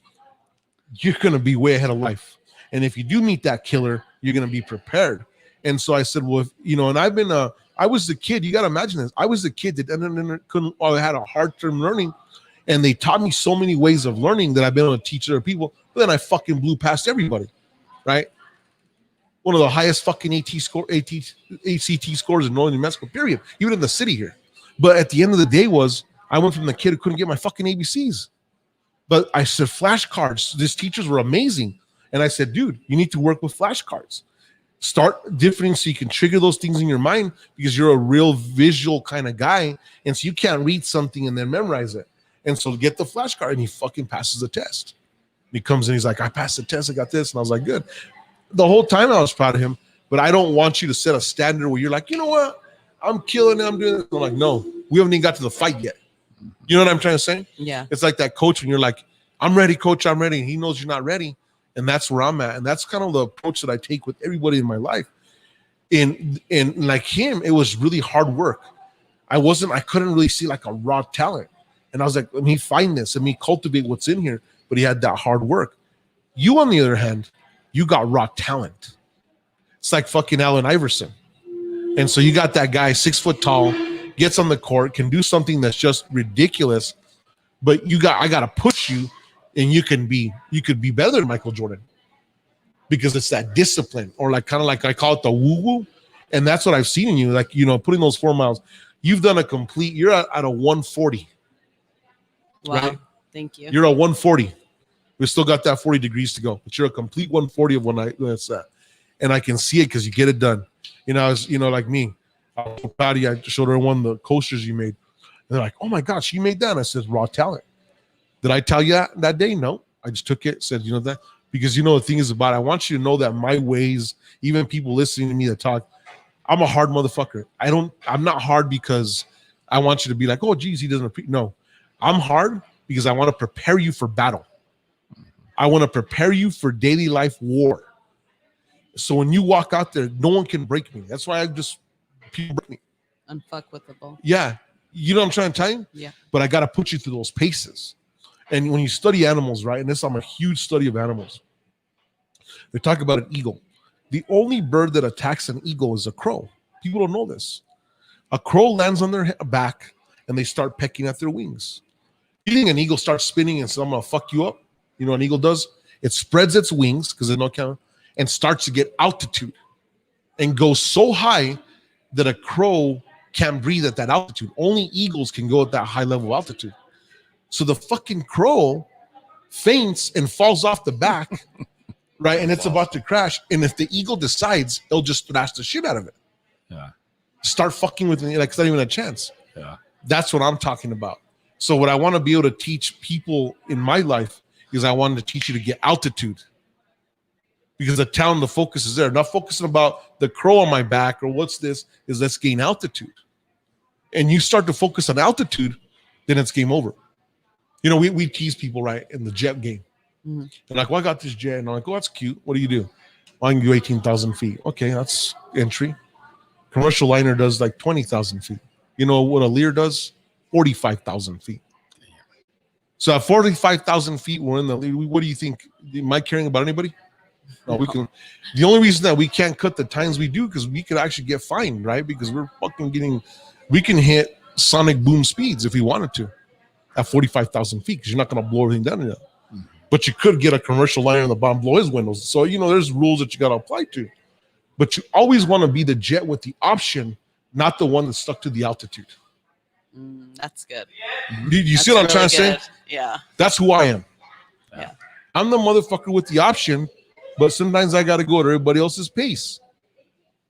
you're going to be way ahead of life. And if you do meet that killer, you're going to be prepared. And so I said, well, you know, and I was the kid, you got to imagine this. I was the kid that had a hard time learning. And they taught me so many ways of learning that I've been able to teach other people. But then I fucking blew past everybody, right? One of the highest fucking ACT scores in Northern New Mexico, period. Even in the city here. But at the end of the day I went from the kid who couldn't get my fucking ABCs. But I said, flashcards, these teachers were amazing. And I said, dude, you need to work with flashcards. Start different so you can trigger those things in your mind, because you're a real visual kind of guy. And so you can't read something and then memorize it. And so get the flashcard, and he fucking passes the test. He comes in, he's like, I passed the test, I got this. And I was like, good. The whole time I was proud of him, but I don't want you to set a standard where you're like, you know what? I'm killing it, I'm doing this. I'm like, no, we haven't even got to the fight yet. You know what I'm trying to say? Yeah. It's like that coach when you're like, I'm ready, coach, I'm ready. And he knows you're not ready. And that's where I'm at. And that's kind of the approach that I take with everybody in my life. And like him, it was really hard work. I couldn't really see like a raw talent. And I was like, let me find this, let me cultivate what's in here. But he had that hard work. You, on the other hand, you got raw talent. It's like fucking Allen Iverson. And so you got that guy 6 foot tall, gets on the court, can do something that's just ridiculous, but I gotta push you, and you could be better than Michael Jordan because it's that discipline, or like kind of like I call it the woo-woo, and that's what I've seen in you. Like, you know, putting those 4 miles, you've done you're at a 140. Wow, right? Thank you. You're a 140. We still got that 40 degrees to go, but you're a complete 140 of that's that. And I can see it because you get it done. You know, like me, Patty, I showed her one of the coasters you made. And they're like, oh my gosh, you made that. And I said, raw talent. Did I tell you that day? No. I just took it, said, you know that, because you know the thing is about it, I want you to know that my ways, even people listening to me that talk, I'm a hard motherfucker. I'm not hard because I want you to be like, oh geez, he doesn't no. I'm hard because I want to prepare you for battle. I want to prepare you for daily life war. So when you walk out there, no one can break me. That's why people break me. Unfuckwithable. Yeah. You know what I'm trying to tell you? Yeah. But I got to put you through those paces. And when you study animals, right? And I'm a huge study of animals. They talk about an eagle. The only bird that attacks an eagle is a crow. People don't know this. A crow lands on their back and they start pecking at their wings. You think an eagle starts spinning and says, I'm going to fuck you up? You know what an eagle does? It spreads its wings because there's no count and starts to get altitude and goes so high that a crow can't breathe at that altitude. Only eagles can go at that high level of altitude. So the fucking crow faints and falls off the back, right? And it's about to crash. And if the eagle decides, it'll just thrash the shit out of it. Yeah. Start fucking with me like it's not even a chance. Yeah. That's what I'm talking about. So what I want to be able to teach people in my life is I wanted to teach you to get altitude. Because the focus is there. Not focusing about the crow on my back or what's this, is let's gain altitude. And you start to focus on altitude, then it's game over. You know, we tease people, right, in the jet game. Mm-hmm. They're like, well, I got this jet. And I'm like, oh, that's cute. What do you do? Well, I can do 18,000 feet. Okay, that's entry. Commercial liner does like 20,000 feet. You know what a Lear does? 45,000 feet. So at 45,000 feet, we're in the Lear. What do you think? Am I caring about anybody? No, we can. The only reason that we can't cut the times we do because we could actually get fined, right? Because we're fucking we can hit sonic boom speeds if we wanted to at 45,000 feet because you're not going to blow everything down enough. Mm-hmm. But you could get a commercial liner on the bottom, blow his windows. So, you know, there's rules that you got to apply to. But you always want to be the jet with the option, not the one that's stuck to the altitude. That's good. You see what I'm trying to say? Yeah. That's who I am. Yeah. I'm the motherfucker with the option, but sometimes I got to go at everybody else's pace.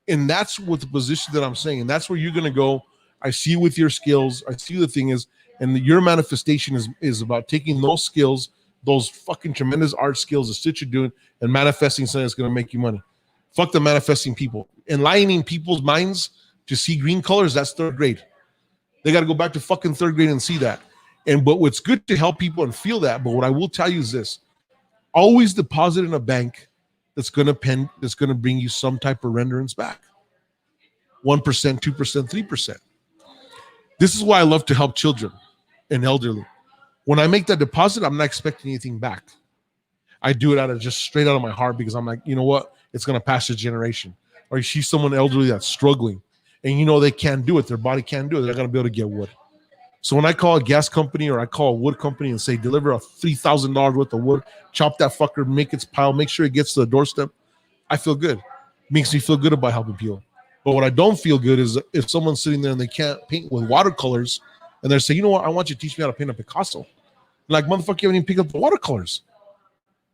And that's what the position that I'm saying. And that's where you're going to go. I see you with your skills. I see the thing is, and your manifestation is about taking those skills, those fucking tremendous art skills, the shit you're doing, and manifesting something that's going to make you money. Fuck the manifesting people. Enlightening people's minds to see green colors, that's third grade. They got to go back to fucking third grade and see that. But what's good to help people and feel that. But what I will tell you is this: always deposit in a bank that's going to bring you some type of renderance back. 1%, 2%, 3%. This is why I love to help children and elderly. When I make that deposit, I'm not expecting anything back. I do it out of just straight out of my heart because I'm like, you know what? It's going to pass the generation. Or you see someone elderly that's struggling and you know they can't do it. Their body can't do it. They're going to be able to get wood. So when I call a gas company or I call a wood company and say, deliver a $3,000 worth of wood, chop that fucker, make its pile, make sure it gets to the doorstep, I feel good. It makes me feel good about helping people. But what I don't feel good is if someone's sitting there and they can't paint with watercolors and they're saying, you know what, I want you to teach me how to paint a Picasso. Like, motherfucker, you haven't even picked up the watercolors.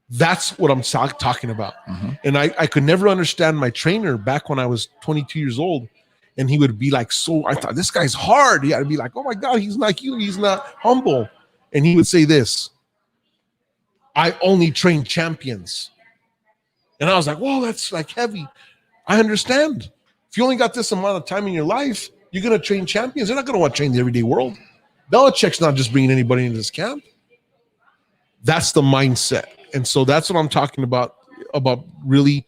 That's what I'm talking about. Mm-hmm. And I could never understand my trainer back when I was 22 years old. And he would be like, I thought, this guy's hard. Yeah, I'd be like, oh my God, he's like you. He's not humble. And he would say this: I only train champions. And I was like, whoa, that's like heavy. I understand. If you only got this amount of time in your life, you're going to train champions. They're not going to want to train the everyday world. Belichick's not just bringing anybody into this camp. That's the mindset. And so that's what I'm talking about really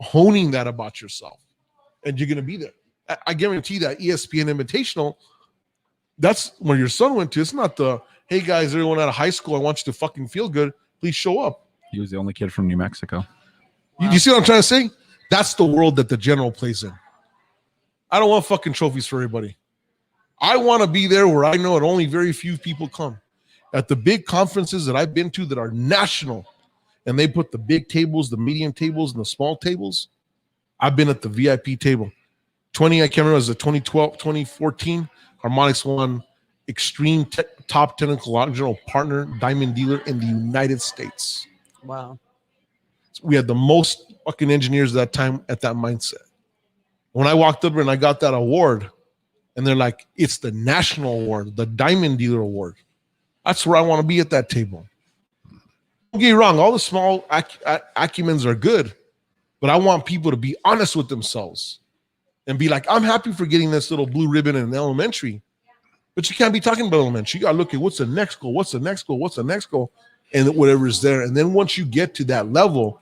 honing that about yourself. And you're going to be there. I guarantee that ESPN Invitational, that's where your son went to. It's not the, hey guys, everyone out of high school, I want you to fucking feel good. Please show up. He was the only kid from New Mexico. You see what I'm trying to say? That's the world that the general plays in. I don't want fucking trophies for everybody. I want to be there where I know that only very few people come. At the big conferences that I've been to that are national, and they put the big tables, the medium tables, and the small tables, I've been at the VIP table. I can't remember, it was the 2012, 2014, Harmonix won Extreme Top Technological Partner Diamond Dealer in the United States. Wow. We had the most fucking engineers at that time at that mindset. When I walked up and I got that award, and they're like, it's the national award, the Diamond Dealer Award. That's where I want to be at that table. Don't get me wrong, all the small acumens are good, but I want people to be honest with themselves and be like, I'm happy for getting this little blue ribbon in elementary, but you can't be talking about elementary. You got to look at what's the next goal, what's the next goal, what's the next goal, and whatever is there. And then once you get to that level,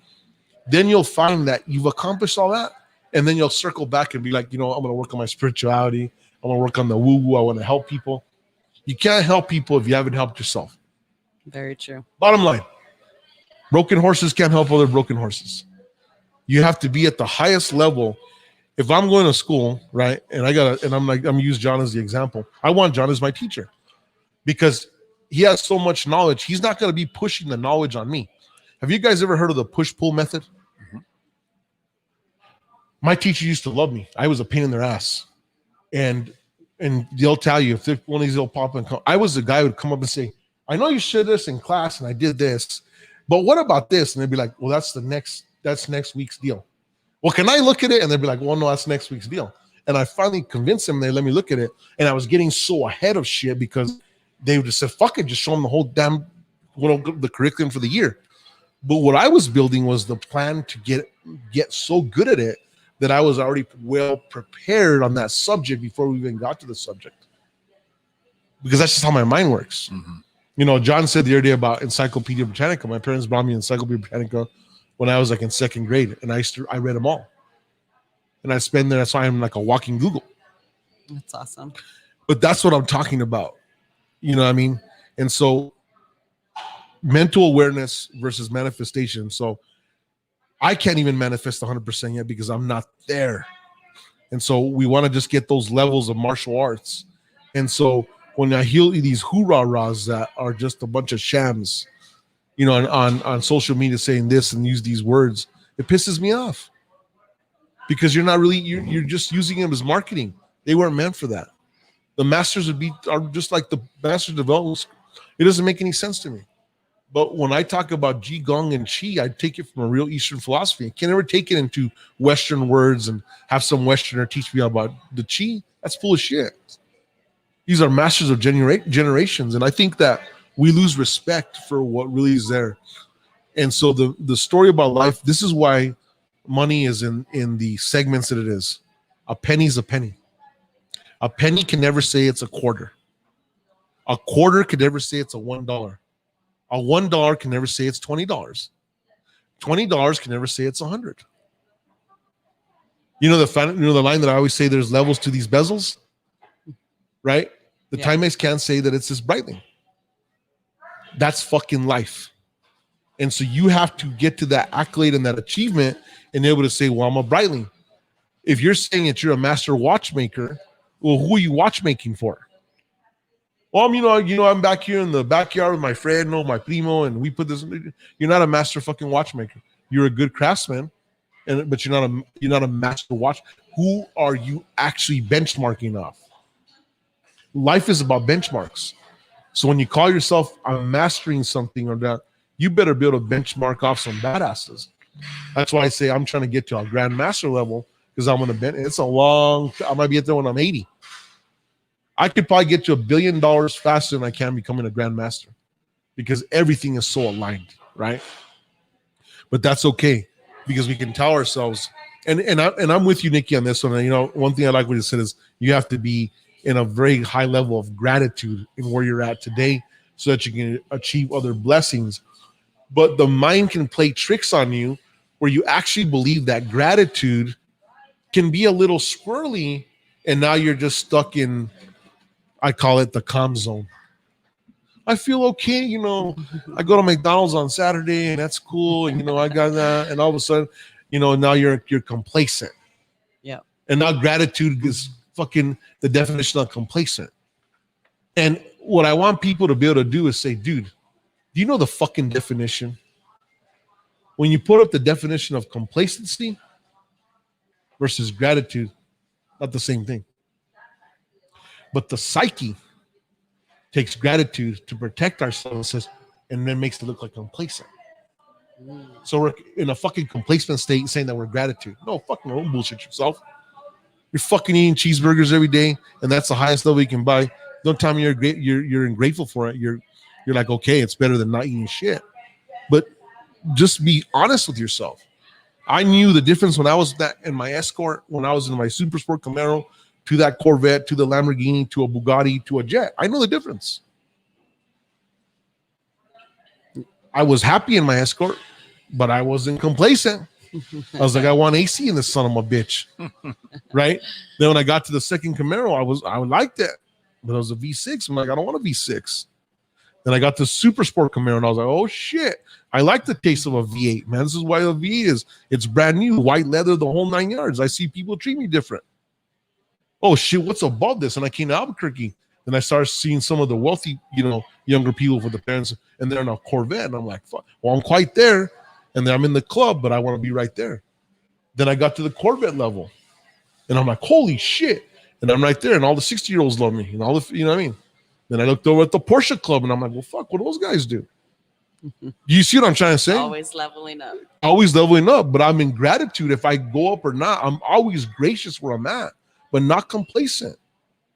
then you'll find that you've accomplished all that, and then you'll circle back and be like, I'm going to work on my spirituality. I'm going to work on the woo-woo. I want to help people. You can't help people if you haven't helped yourself. Very true. Bottom line, broken horses can't help other broken horses. You have to be at the highest level. If I'm going to school, right, and I'm going to use John as the example. I want John as my teacher because he has so much knowledge. He's not going to be pushing the knowledge on me. Have you guys ever heard of the push-pull method? Mm-hmm. My teacher used to love me. I was a pain in their ass. And they'll tell you, if one of these will pop and come, I was the guy who would come up and say, I know you shared this in class and I did this, but what about this? And they'd be like, well, that's next week's deal. Well, can I look at it? And they'd be like, well, no, that's next week's deal. And I finally convinced them, they let me look at it. And I was getting so ahead of shit because they would just say, fuck it, just show them the whole damn, the curriculum for the year. But what I was building was the plan to get so good at it that I was already well prepared on that subject before we even got to the subject. Because that's just how my mind works. Mm-hmm. John said the other day about Encyclopedia Britannica. My parents brought me Encyclopedia Britannica when I was like in second grade, and I read them all. And I spend there, that's why I'm like a walking Google. That's awesome. But that's what I'm talking about. You know what I mean? And so mental awareness versus manifestation. So I can't even manifest 100% yet because I'm not there. And so we want to just get those levels of martial arts. And so when I hear these hoorah-rahs that are just a bunch of shams, on social media saying this and use these words, it pisses me off. Because you're not really, you're just using them as marketing. They weren't meant for that. The masters are just like the master development. It doesn't make any sense to me. But when I talk about Qigong and Qi, I take it from a real Eastern philosophy. I can never take it into Western words and have some Westerner teach me about the Qi. That's full of shit. These are masters of generations. And I think that we lose respect for what really is there. And so the story about life, this is why money is in the segments that it is. A penny's a penny. A penny can never say it's a quarter. A quarter can never say it's a $1. A $1 can never say it's $20. $20 can never say it's 100. The line that I always say, there's levels to these bezels, right? The Timex can't say that it's this Breitling. That's fucking life. And so you have to get to that accolade and that achievement and be able to say, well, I'm a Breitling. If you're saying that you're a master watchmaker, well, who are you watchmaking for? Well, I'm back here in the backyard with my friend, my primo, and we put this. You're not a master fucking watchmaker. You're a good craftsman, but you're not a master watch. Who are you actually benchmarking off? Life is about benchmarks. So when you call yourself I'm mastering something or that, you better be able to benchmark off some badasses. That's why I say I'm trying to get to a grandmaster level because I'm gonna bench. It's a long. I might be at there when I'm 80. I could probably get to $1 billion faster than I can becoming a grandmaster because everything is so aligned, right? But that's okay because we can tell ourselves, and I'm with you, Nikki, on this one. One thing I like what you said is you have to be in a very high level of gratitude in where you're at today so that you can achieve other blessings. But the mind can play tricks on you where you actually believe that gratitude can be a little squirrely, and now you're just stuck in, I call it the calm zone. I feel okay, I go to McDonald's on Saturday and that's cool. And, I got that. And all of a sudden, now you're complacent. Yeah. And now gratitude is fucking the definition of complacent. And what I want people to be able to do is say, dude, do you know the fucking definition? When you put up the definition of complacency versus gratitude, not the same thing. But the psyche takes gratitude to protect ourselves and then makes it look like complacent. So we're in a fucking complacent state saying that we're gratitude. No, fucking don't bullshit yourself. You're fucking eating cheeseburgers every day, and that's the highest level you can buy. Don't tell me you're ungrateful for it. You're like, okay, it's better than not eating shit. But just be honest with yourself. I knew the difference when I was in my Escort, when I was in my Super Sport Camaro, to that Corvette, to the Lamborghini, to a Bugatti, to a jet. I know the difference. I was happy in my Escort, but I wasn't complacent. I was like, I want AC in this son of a bitch. Right? Then when I got to the second Camaro, I liked it. But it was a V6. I'm like, I don't want a V6. Then I got the Super Sport Camaro, and I was like, oh shit. I like the taste of a V8, man. This is why the V8 is. It's brand new, white leather, the whole 9 yards. I see people treat me different. Oh shit, what's above this? And I came to Albuquerque, and I started seeing some of the wealthy, younger people with the parents, and they're in a Corvette, and I'm like, fuck. Well, I'm quite there, and then I'm in the club, but I want to be right there. Then I got to the Corvette level, and I'm like, holy shit, and I'm right there, and all the 60-year-olds love me, and all the, you know what I mean? Then I looked over at the Porsche club, and I'm like, well, fuck, what do those guys do? Do you see what I'm trying to say? Always leveling up. Always leveling up, but I'm in gratitude if I go up or not. I'm always gracious where I'm at, but not complacent.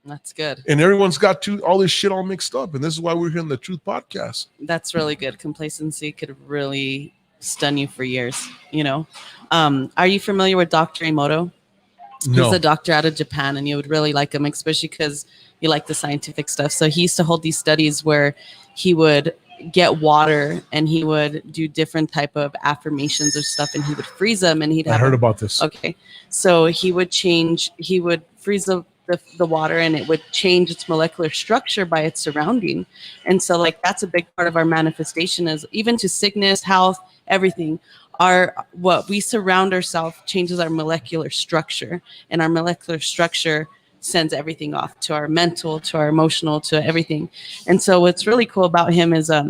That's good. And everyone's got all this shit all mixed up, and this is why we're here in the Truth Podcast. That's really good. Complacency could really stun you for years, Are you familiar with Dr. Emoto? No. He's a doctor out of Japan, and you would really like him, especially because you like the scientific stuff. So he used to hold these studies where he would get water and he would do different type of affirmations or stuff, and he would freeze them, and he'd I heard about this. Okay. So he would freeze the water, and it would change its molecular structure by its surrounding. And so that's a big part of our manifestation, is even to sickness, health, everything. What we surround ourselves changes our molecular structure, and our molecular structure sends everything off to our mental, to our emotional, to everything. And so what's really cool about him is I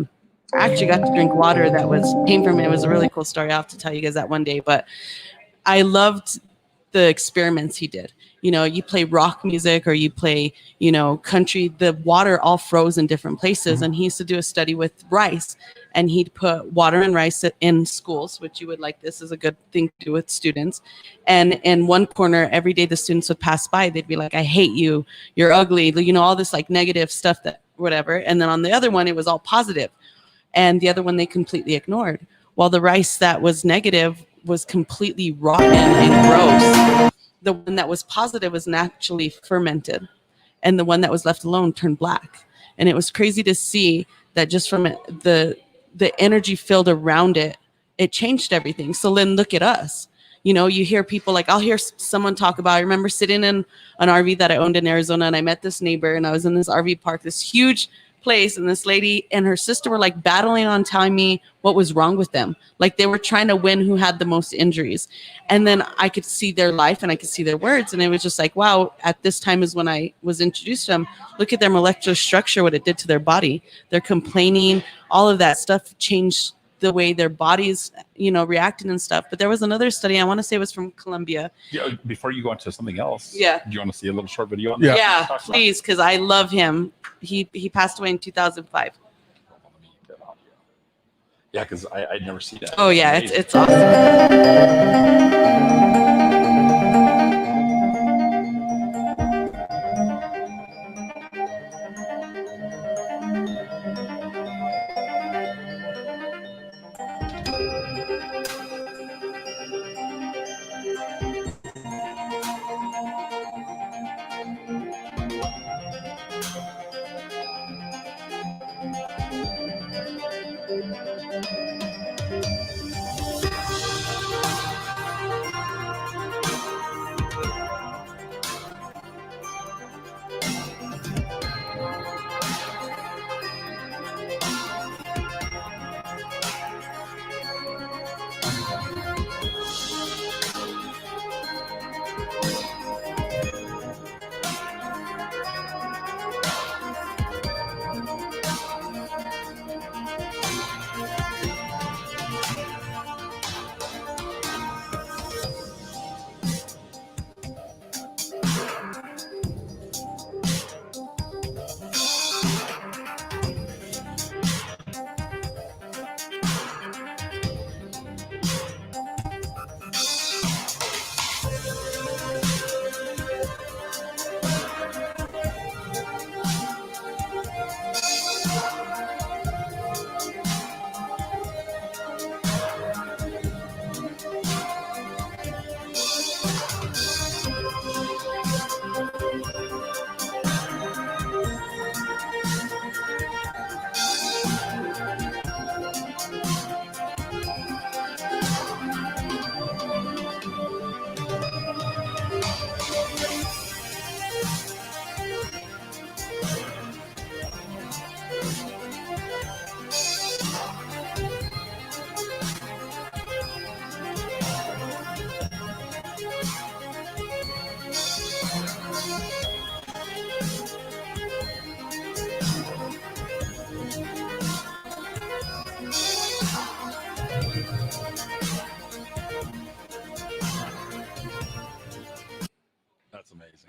actually got to drink water that came from it. It was a really cool story. I'll have to tell you guys that one day, but I loved the experiments he did. You play rock music or you play, country, the water all froze in different places. And he used to do a study with rice, and he'd put water and rice in schools, which you would like. This is a good thing to do with students. And in one corner, every day the students would pass by, they'd be like, I hate you, you're ugly, all this negative stuff, that whatever. And then on the other one, it was all positive. And the other one they completely ignored. While the rice that was negative was completely rotten and gross. The one that was positive was naturally fermented, and the one that was left alone turned black. And it was crazy to see that just from the energy filled around it, it changed everything. So then look at us. You hear people I'll hear someone talk about, I remember sitting in an RV that I owned in Arizona, and I met this neighbor, and I was in this RV park, this huge place, and this lady and her sister were battling on telling me what was wrong with them. They were trying to win who had the most injuries. And then I could see their life and I could see their words, and it was just wow, at this time is when I was introduced to them. Look at their molecular structure, what it did to their body. They're complaining, all of that stuff changed the way their bodies, reacted and stuff. But there was another study, I want to say it was from Colombia. Yeah, before you go into something else, yeah, do you want to see a little short video on that? Yeah, please, because I love him. He passed away in 2005. Yeah, because I'd never seen that. Oh yeah, it's awesome.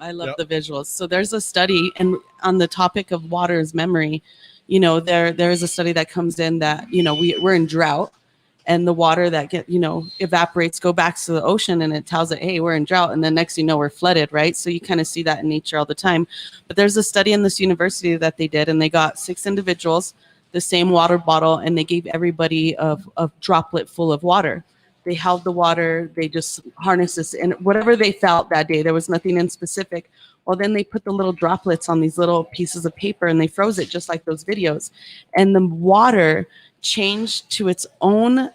I love the visuals. So there's a study, and on the topic of water's memory, you know, there is a study that comes in that, you know, we're in drought, and the water that evaporates, go back to the ocean, and it tells it, hey, we're in drought. And then next, you know, we're flooded, right? So you kind of see that in nature all the time. But there's a study in this university that they did, and they got 6 individuals, the same water bottle, and they gave everybody a droplet full of water. They held the water, they just harnessed this, and whatever they felt that day, there was nothing in specific. Well, then they put the little droplets on these little pieces of paper, and they froze it just like those videos. And the water changed to its own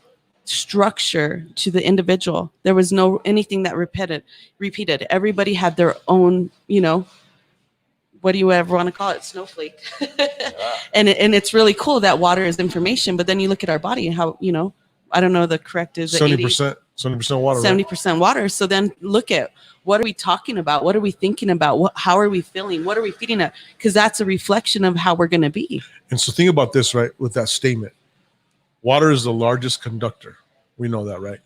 structure to the individual. There was no anything that repeated. Everybody had their own, you know, what do you ever want to call it? Snowflake. And it's really cool that water is information, but then you look at our body and how, you know, I don't know the correct is 70% water. 70% right? water. So then look at what are we talking about? What are we thinking about? How are we feeling? What are we feeding it? Because that's a reflection of how we're going to be. And so think about this, right? With that statement, water is the largest conductor. We know that, right?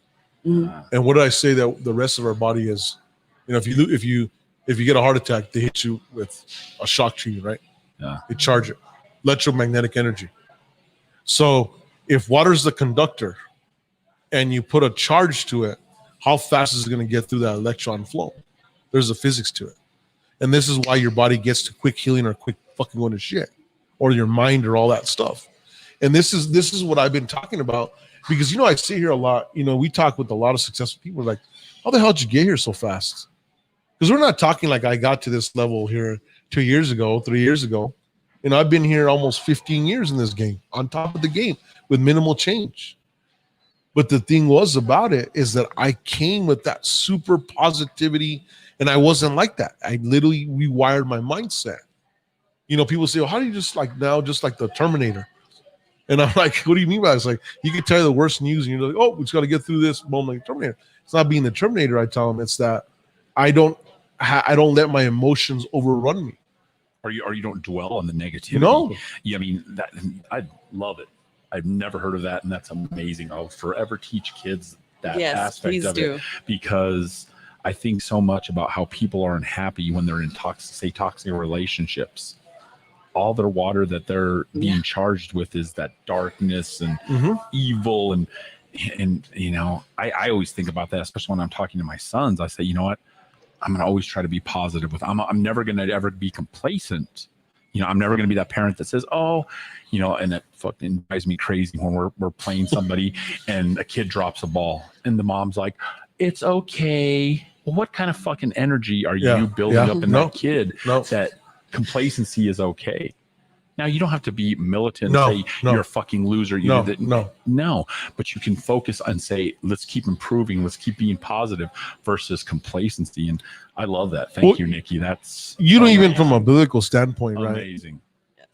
Mm-hmm. And what did I say that the rest of our body is? You know, if you get a heart attack, they hit you with a shock treatment, right? Yeah. They charge it, electromagnetic energy. So if water is the conductor, and you put a charge to it, how fast is it going to get through that electron flow? There's a physics to it. And this is why your body gets to quick healing or quick fucking going to shit, or your mind or all that stuff. And this is what I've been talking about, because, you know, I sit here a lot, you know, we talk with a lot of successful people like, how the hell did you get here so fast? Because we're not talking like I got to this level here 2 years ago, 3 years ago. And I've been here almost 15 years in this game, on top of the game with minimal change. But the thing was about it is that I came with that super positivity, and I wasn't like that. I literally rewired my mindset. You know, people say, well, how do you just like the Terminator? And I'm like, what do you mean by that? It's like, you can tell you the worst news, and you're like, oh, we just got to get through this moment like Terminator. It's not being the Terminator, I tell them. It's that I don't let my emotions overrun me. Or you don't dwell on the negativity. No. Yeah, I mean, that I love it. I've never heard of that, and that's amazing. I'll forever teach kids that aspect of it, because I think so much about how people are unhappy when they're in toxic relationships. All their water that they're being charged with is that darkness and evil, and you know, I always think about that, especially when I'm talking to my sons. I say, you know what, I'm going to always try to be positive with. I'm never going to ever be complacent. You know, I'm never going to be that parent that says, oh, you know, and it fucking drives me crazy when we're playing somebody and a kid drops a ball and the mom's like, it's okay. Well, what kind of fucking energy are you building up in that kid that complacency is okay? Now, you don't have to be militant and say you're a fucking loser. No, but you can focus and say, let's keep improving. Let's keep being positive versus complacency. And I love that. Thank you, Nikki. That's even from a biblical standpoint, right? Amazing.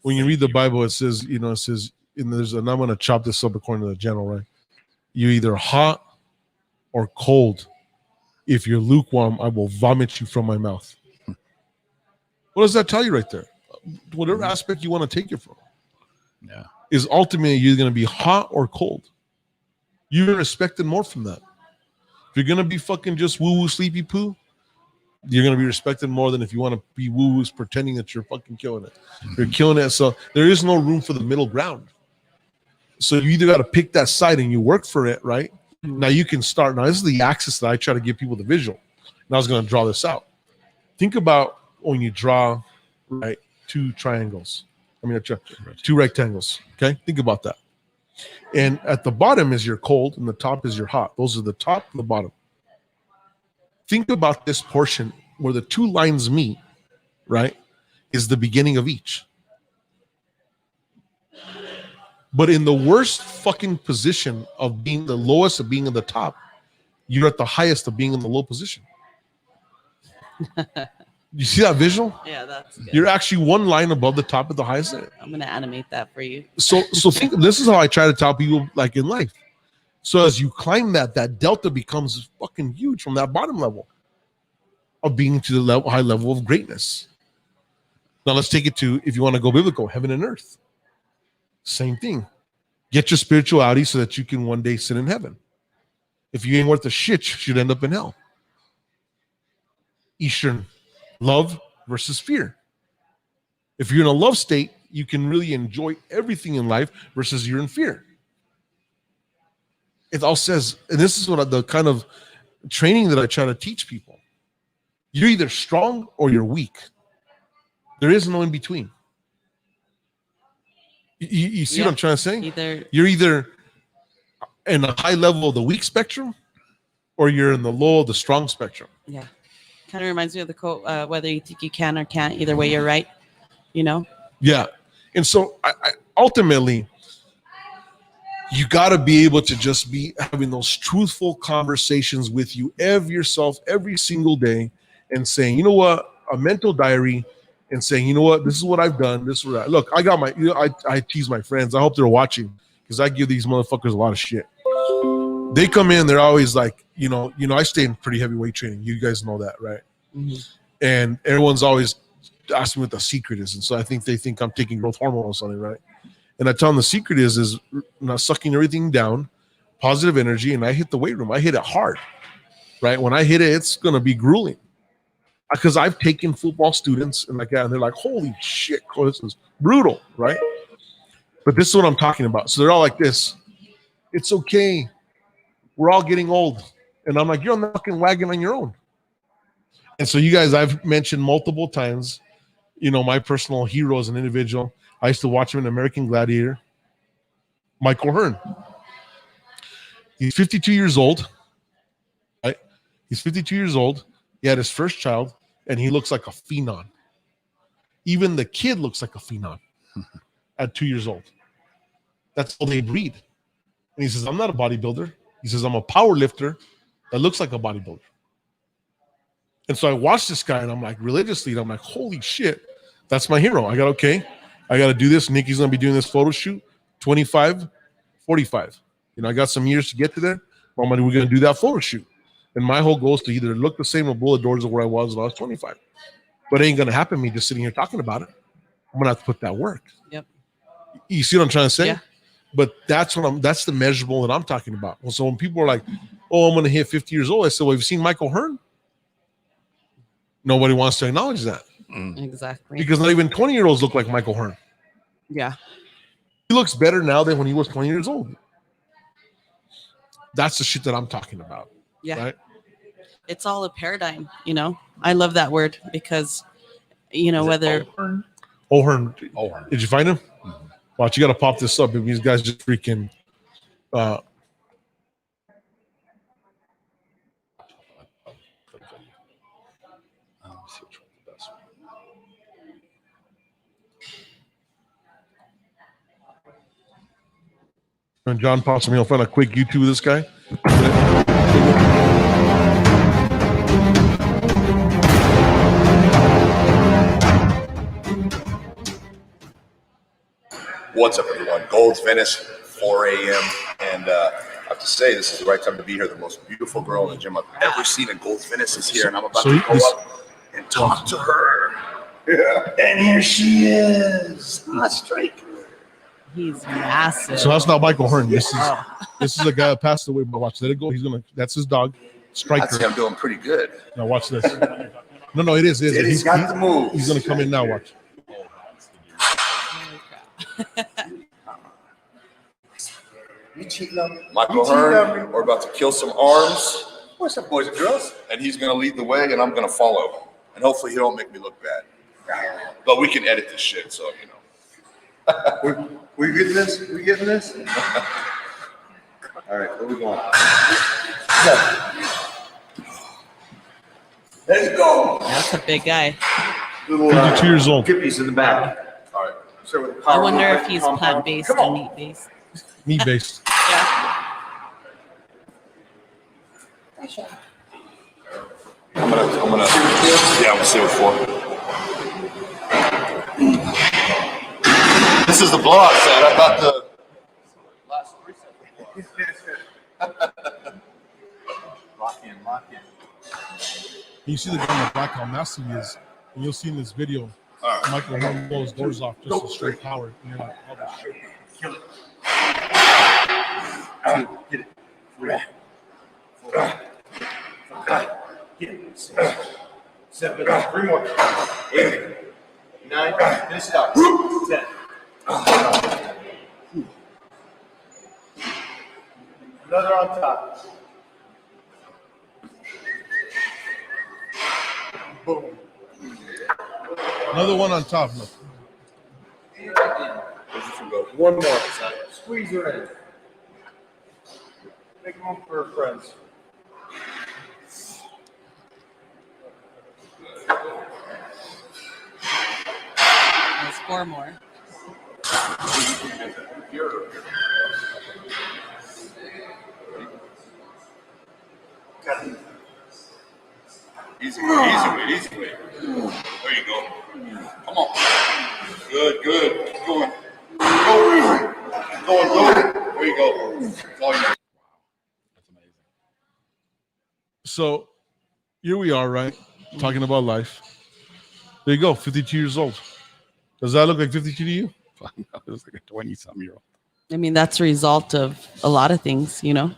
When you read the Bible, it says, and I'm going to chop this up according to the general, right? You're either hot or cold. If you're lukewarm, I will vomit you from my mouth. What does that tell you right there? Whatever aspect you want to take it from, is ultimately you're going to be hot or cold. You're respected more from that. If you're going to be fucking just woo-woo sleepy poo, you're going to be respected more than if you want to be woo-woos pretending that you're fucking killing it. You're killing it. So there is no room for the middle ground. So you either got to pick that side and you work for it, right? Now you can start. Now this is the axis that I try to give people the visual. And I was going to draw this out. Think about when you draw, right, two rectangles. Okay, think about that. And at the bottom is your cold, and the top is your hot. Those are the top and the bottom. Think about this portion where the two lines meet, right, is the beginning of each. But in the worst fucking position of being the lowest of being in the top, you're at the highest of being in the low position. You see that visual? Yeah, that's good. You're actually one line above the top of the highest. I'm going to animate that for you. So think, this is how I try to tell people, like in life. So as you climb that delta becomes fucking huge from that bottom level of being to the high level of greatness. Now let's take it to, if you want to go biblical, heaven and earth. Same thing. Get your spirituality so that you can one day sit in heaven. If you ain't worth a shit, you should end up in hell. Eastern Love versus fear. If you're in a love state, you can really enjoy everything in life versus you're in fear. It all says, and this is what the kind of training that I try to teach people. You're either strong or you're weak. There is no in between. You see what I'm trying to say? You're either in the high level of the weak spectrum or you're in the low of the strong spectrum. Yeah. Kind of reminds me of the quote, whether you think you can or can't, either way you're right, you know? Yeah. And so I ultimately, you got to be able to just be having those truthful conversations with yourself every single day and saying, you know what, a mental diary, and saying, you know what, this is what I've done. This is what look, I got my, I tease my friends. I hope they're watching because I give these motherfuckers a lot of shit. They come in, they're always like, you know, I stay in pretty heavy weight training. You guys know that, right? Mm-hmm. And everyone's always asking what the secret is. And so I think they think I'm taking growth hormone or something, right? And I tell them the secret is not sucking everything down, positive energy, and I hit the weight room. I hit it hard, right? When I hit it, it's going to be grueling. Because I've taken football students and like that, and they're like, holy shit, this is brutal, right? But this is what I'm talking about. So they're all like this. It's okay. We're all getting old. And I'm like, you're on the fucking wagon on your own. And so you guys, I've mentioned multiple times, you know, my personal hero as an individual. I used to watch him in American Gladiator. Michael Hearn. He's 52 years old. Right? He's 52 years old. He had his first child, and he looks like a phenom. Even the kid looks like a phenom at 2 years old. That's how they breed. And he says, I'm not a bodybuilder. He says, I'm a power lifter that looks like a bodybuilder. And so I watched this guy, and I'm like, religiously, and I'm like, holy shit, that's my hero. I got to do this. Nikki's going to be doing this photo shoot, 25, 45. You know, I got some years to get to there. We're going to do that photo shoot. And my whole goal is to either look the same or blow the doors of where I was when I was 25. But it ain't going to happen me just sitting here talking about it. I'm going to have to put that work. Yep. You see what I'm trying to say? Yeah. But that's the measurable that I'm talking about. So when people are like, oh, I'm going to hit 50 years old, I said, well, have you seen Michael Hearn? Nobody wants to acknowledge that. Exactly. Because not even 20-year-olds look like Michael Hearn. Yeah. He looks better now than when he was 20 years old. That's the shit that I'm talking about. Yeah. Right? It's all a paradigm, you know. I love that word because, you know, whether O'Hearn. Did you find him? Mm-hmm. Watch, you got to pop this up. These guys just freaking. When John pops me, I'll find a quick YouTube of this guy. What's up, everyone? Gold's Venice, 4 a.m. And I have to say, this is the right time to be here. The most beautiful girl in the gym I've ever seen in Gold's Venice is here, and I'm about to go up and talk to her. Yeah. And here she is, hot striker. He's massive. So that's not Michael Hearn. This is a guy that passed away. But watch, let it go. That's his dog, Striker. I'd say I'm doing pretty good. Now watch this. No, it is. He's got the moves. He's gonna come in now. Watch. You cheating on me? Michael Hearn, we're about to kill some arms. What's up, boys and girls? And he's going to lead the way, and I'm going to follow. And hopefully he don't make me look bad. But we can edit this shit, so, you know. we getting this? We getting this? All right, where we going? Let's go. That's a big guy. Little 52 years old. Kippies in the back. All right. So I wonder if he's plant-based or meat-based. Meat-based. Yeah. I'm gonna see what for. This is the blog set. I thought the last 3 seconds. Lock in. You see the guy in the black, how massive he is. And you'll see in this video, Michael Hearn blows doors off just with straight power. And you're like, oh, shit. Kill it. Get it. Get it. 7, 3 more. 8, 9, finish it out. 10. Another on top. Boom. Another one on top. Look. One more. Squeeze her in. Make room for friends. There's 4 more. Easy way. There you go. Come on. Good. Keep going. Go. There you go. That's all you need. So here we are, right? Talking about life. There you go, 52 years old. Does that look like 52 to you? It was like a 20-something-year-old. I mean, that's a result of a lot of things, you know.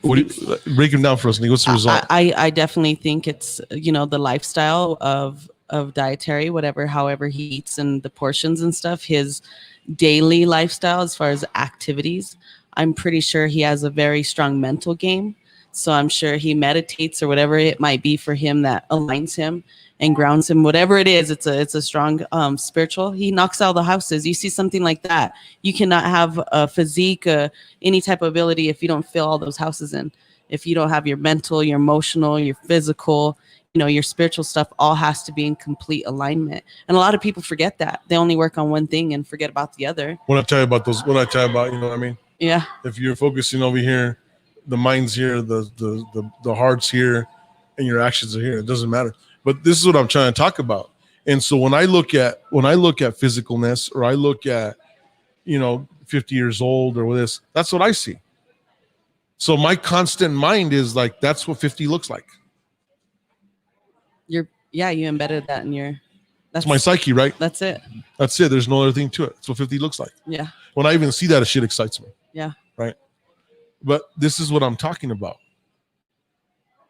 What do you, break him down for us, Nick. What's the result? I definitely think it's, you know, the lifestyle of dietary, however he eats and the portions and stuff, his daily lifestyle as far as activities. I'm pretty sure he has a very strong mental game. So I'm sure he meditates or whatever it might be for him that aligns him and grounds him, whatever it is. It's a strong spiritual. He knocks out the houses. You see something like that, you cannot have a physique, any type of ability if you don't fill all those houses in. If you don't have your mental, your emotional, your physical, you know, your spiritual stuff all has to be in complete alignment. And a lot of people forget that. They only work on one thing and forget about the other. When I tell you about those, you know what I mean? Yeah. If you're focusing over here, the mind's here, the heart's here, and your actions are here. It doesn't matter. But this is what I'm trying to talk about. And so when I look at physicalness, or I look at, 50 years old or this, that's what I see. So my constant mind is like, that's what 50 looks like. You embedded that in your. That's my psyche, right? That's it. That's it. There's no other thing to it. That's what 50 looks like. Yeah. When I even see that, shit excites me. Yeah. Right. But this is what I'm talking about.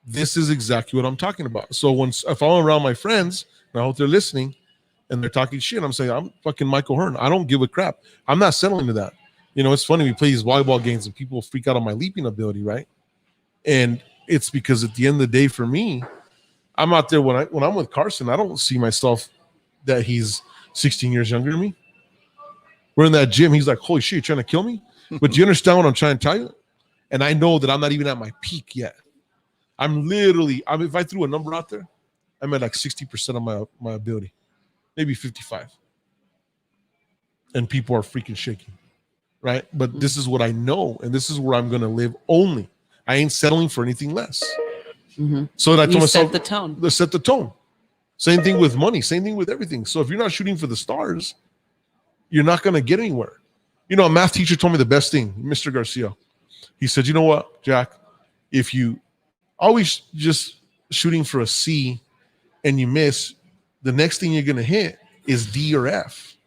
This is exactly what I'm talking about. So if I'm around my friends, and I hope they're listening, and they're talking shit, I'm saying, I'm fucking Michael Hearn. I don't give a crap. I'm not settling to that. It's funny, we play these volleyball games and people freak out on my leaping ability, right? And it's because at the end of the day, for me, I'm out there when I'm with Carson, I don't see myself that he's 16 years younger than me. We're in that gym. He's like, holy shit, you're trying to kill me? But do you understand what I'm trying to tell you? And I know that I'm not even at my peak yet. If I threw a number out there, I'm at like 60% of my ability, maybe 55. And people are freaking shaking, right? But this is what I know, and this is where I'm going to live only. I ain't settling for anything less. Mm-hmm. So that I told myself, set the tone. Let's set the tone. Same thing with money. Same thing with everything. So if you're not shooting for the stars, you're not going to get anywhere. A math teacher told me the best thing, Mr. Garcia. He said, you know what, Jack? If you always just shooting for a C and you miss, the next thing you're going to hit is D or F.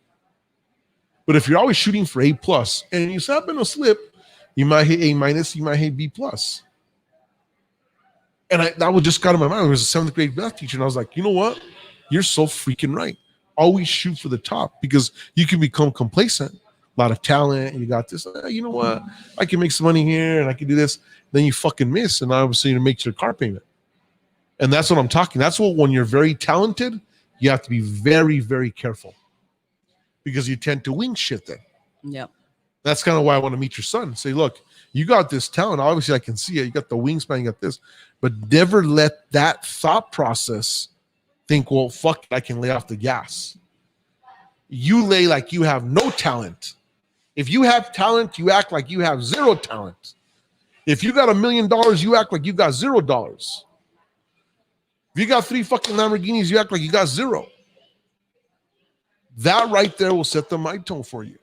But if you're always shooting for A plus and you happen to slip, you might hit A minus, you might hit B plus. And that was just got in my mind. I was a 7th grade math teacher, and I was like, you know what? You're so freaking right. Always shoot for the top, because you can become complacent. A lot of talent, and you got this. You know what? I can make some money here, and I can do this. Then you fucking miss, and obviously you make your car payment. And that's what I'm talking. That's what, when you're very talented, you have to be very, very careful, because you tend to wing shit then. Yep. That's kind of why I want to meet your son. Say, look, you got this talent. Obviously, I can see it. You got the wingspan, you got this. But never let that thought process think, well, fuck, I can lay off the gas. You lay like you have no talent. If you have talent, you act like you have zero talent. If you got $1 million, you act like you got $0. If you got 3 fucking Lamborghinis, you act like you got 0. That right there will set the mic tone for you.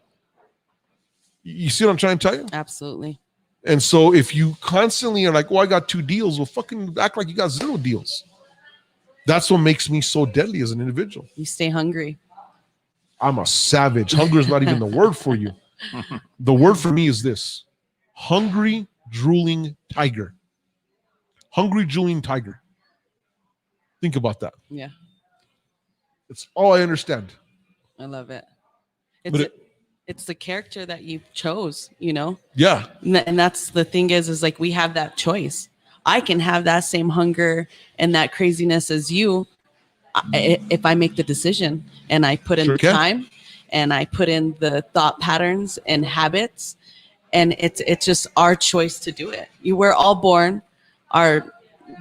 You see what I'm trying to tell you? Absolutely. And so if you constantly are like, oh, I got 2 deals, well, fucking act like you got 0 deals. That's what makes me so deadly as an individual. You stay hungry. I'm a savage. Hunger is not even the word for you. The word for me is this: hungry, drooling tiger. Hungry, drooling tiger. Think about that. Yeah. It's all I understand. I love it. But It's the character that you chose, you know? Yeah. And that's the thing is like we have that choice. I can have that same hunger and that craziness as you if I make the decision and I put in Sure the can. time and I put in the thought patterns and habits, and it's just our choice to do it. We're all born, our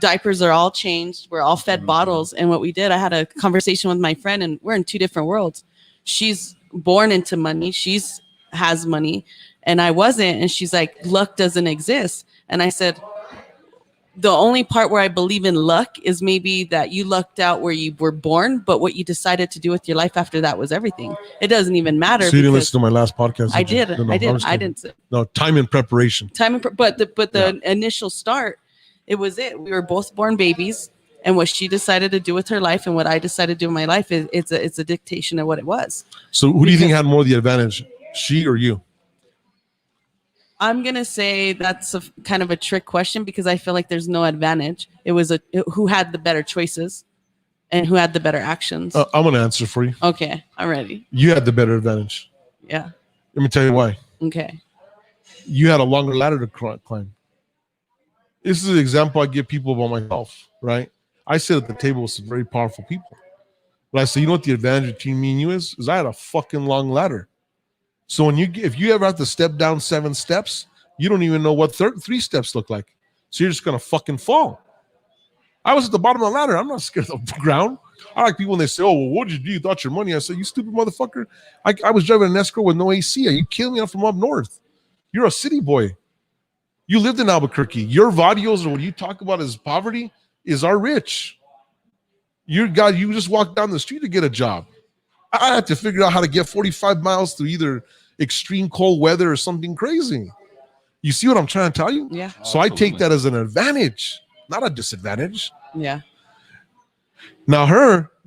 diapers are all changed, we're all fed bottles. And what we did, I had a conversation with my friend, and we're in two different worlds. She's born into money, she's has money, and I wasn't. And she's like, luck doesn't exist. And I said, the only part where I believe in luck is maybe that you lucked out where you were born, but what you decided to do with your life after that was everything. It doesn't even matter. So you didn't because listen to my last podcast? I you? did. No, I did. I'm just I kidding. didn't. No, time and preparation. But the initial start, it was it. We were both born babies, and what she decided to do with her life and what I decided to do in my life it's a dictation of what it was. So who do you think had more of the advantage, she or you? I'm gonna say that's a kind of a trick question because I feel like there's no advantage. It was who had the better choices, and who had the better actions. I'm gonna answer for you. Okay, I'm ready. You had the better advantage. Yeah. Let me tell you why. Okay. You had a longer ladder to climb. This is an example I give people about myself, right? I sit at the table with some very powerful people. But I say, you know what the advantage between me and you is I had a fucking long ladder. So if you ever have to step down 7 steps, you don't even know what 3 steps look like. So you're just gonna fucking fall. I was at the bottom of the ladder. I'm not scared of the ground. I like people when they say, "Oh, well, what did you do? You thought your money?" I said, "You stupid motherfucker! I was driving an escrow with no AC. Are you kidding me? I'm from up north. You're a city boy. You lived in Albuquerque. Your videos or what you talk about as poverty is our rich. You just walk down the street to get a job. I had to figure out how to get 45 miles through either extreme cold weather or something crazy. You see what I'm trying to tell you? Yeah. So I take that as an advantage, not a disadvantage. Yeah. Now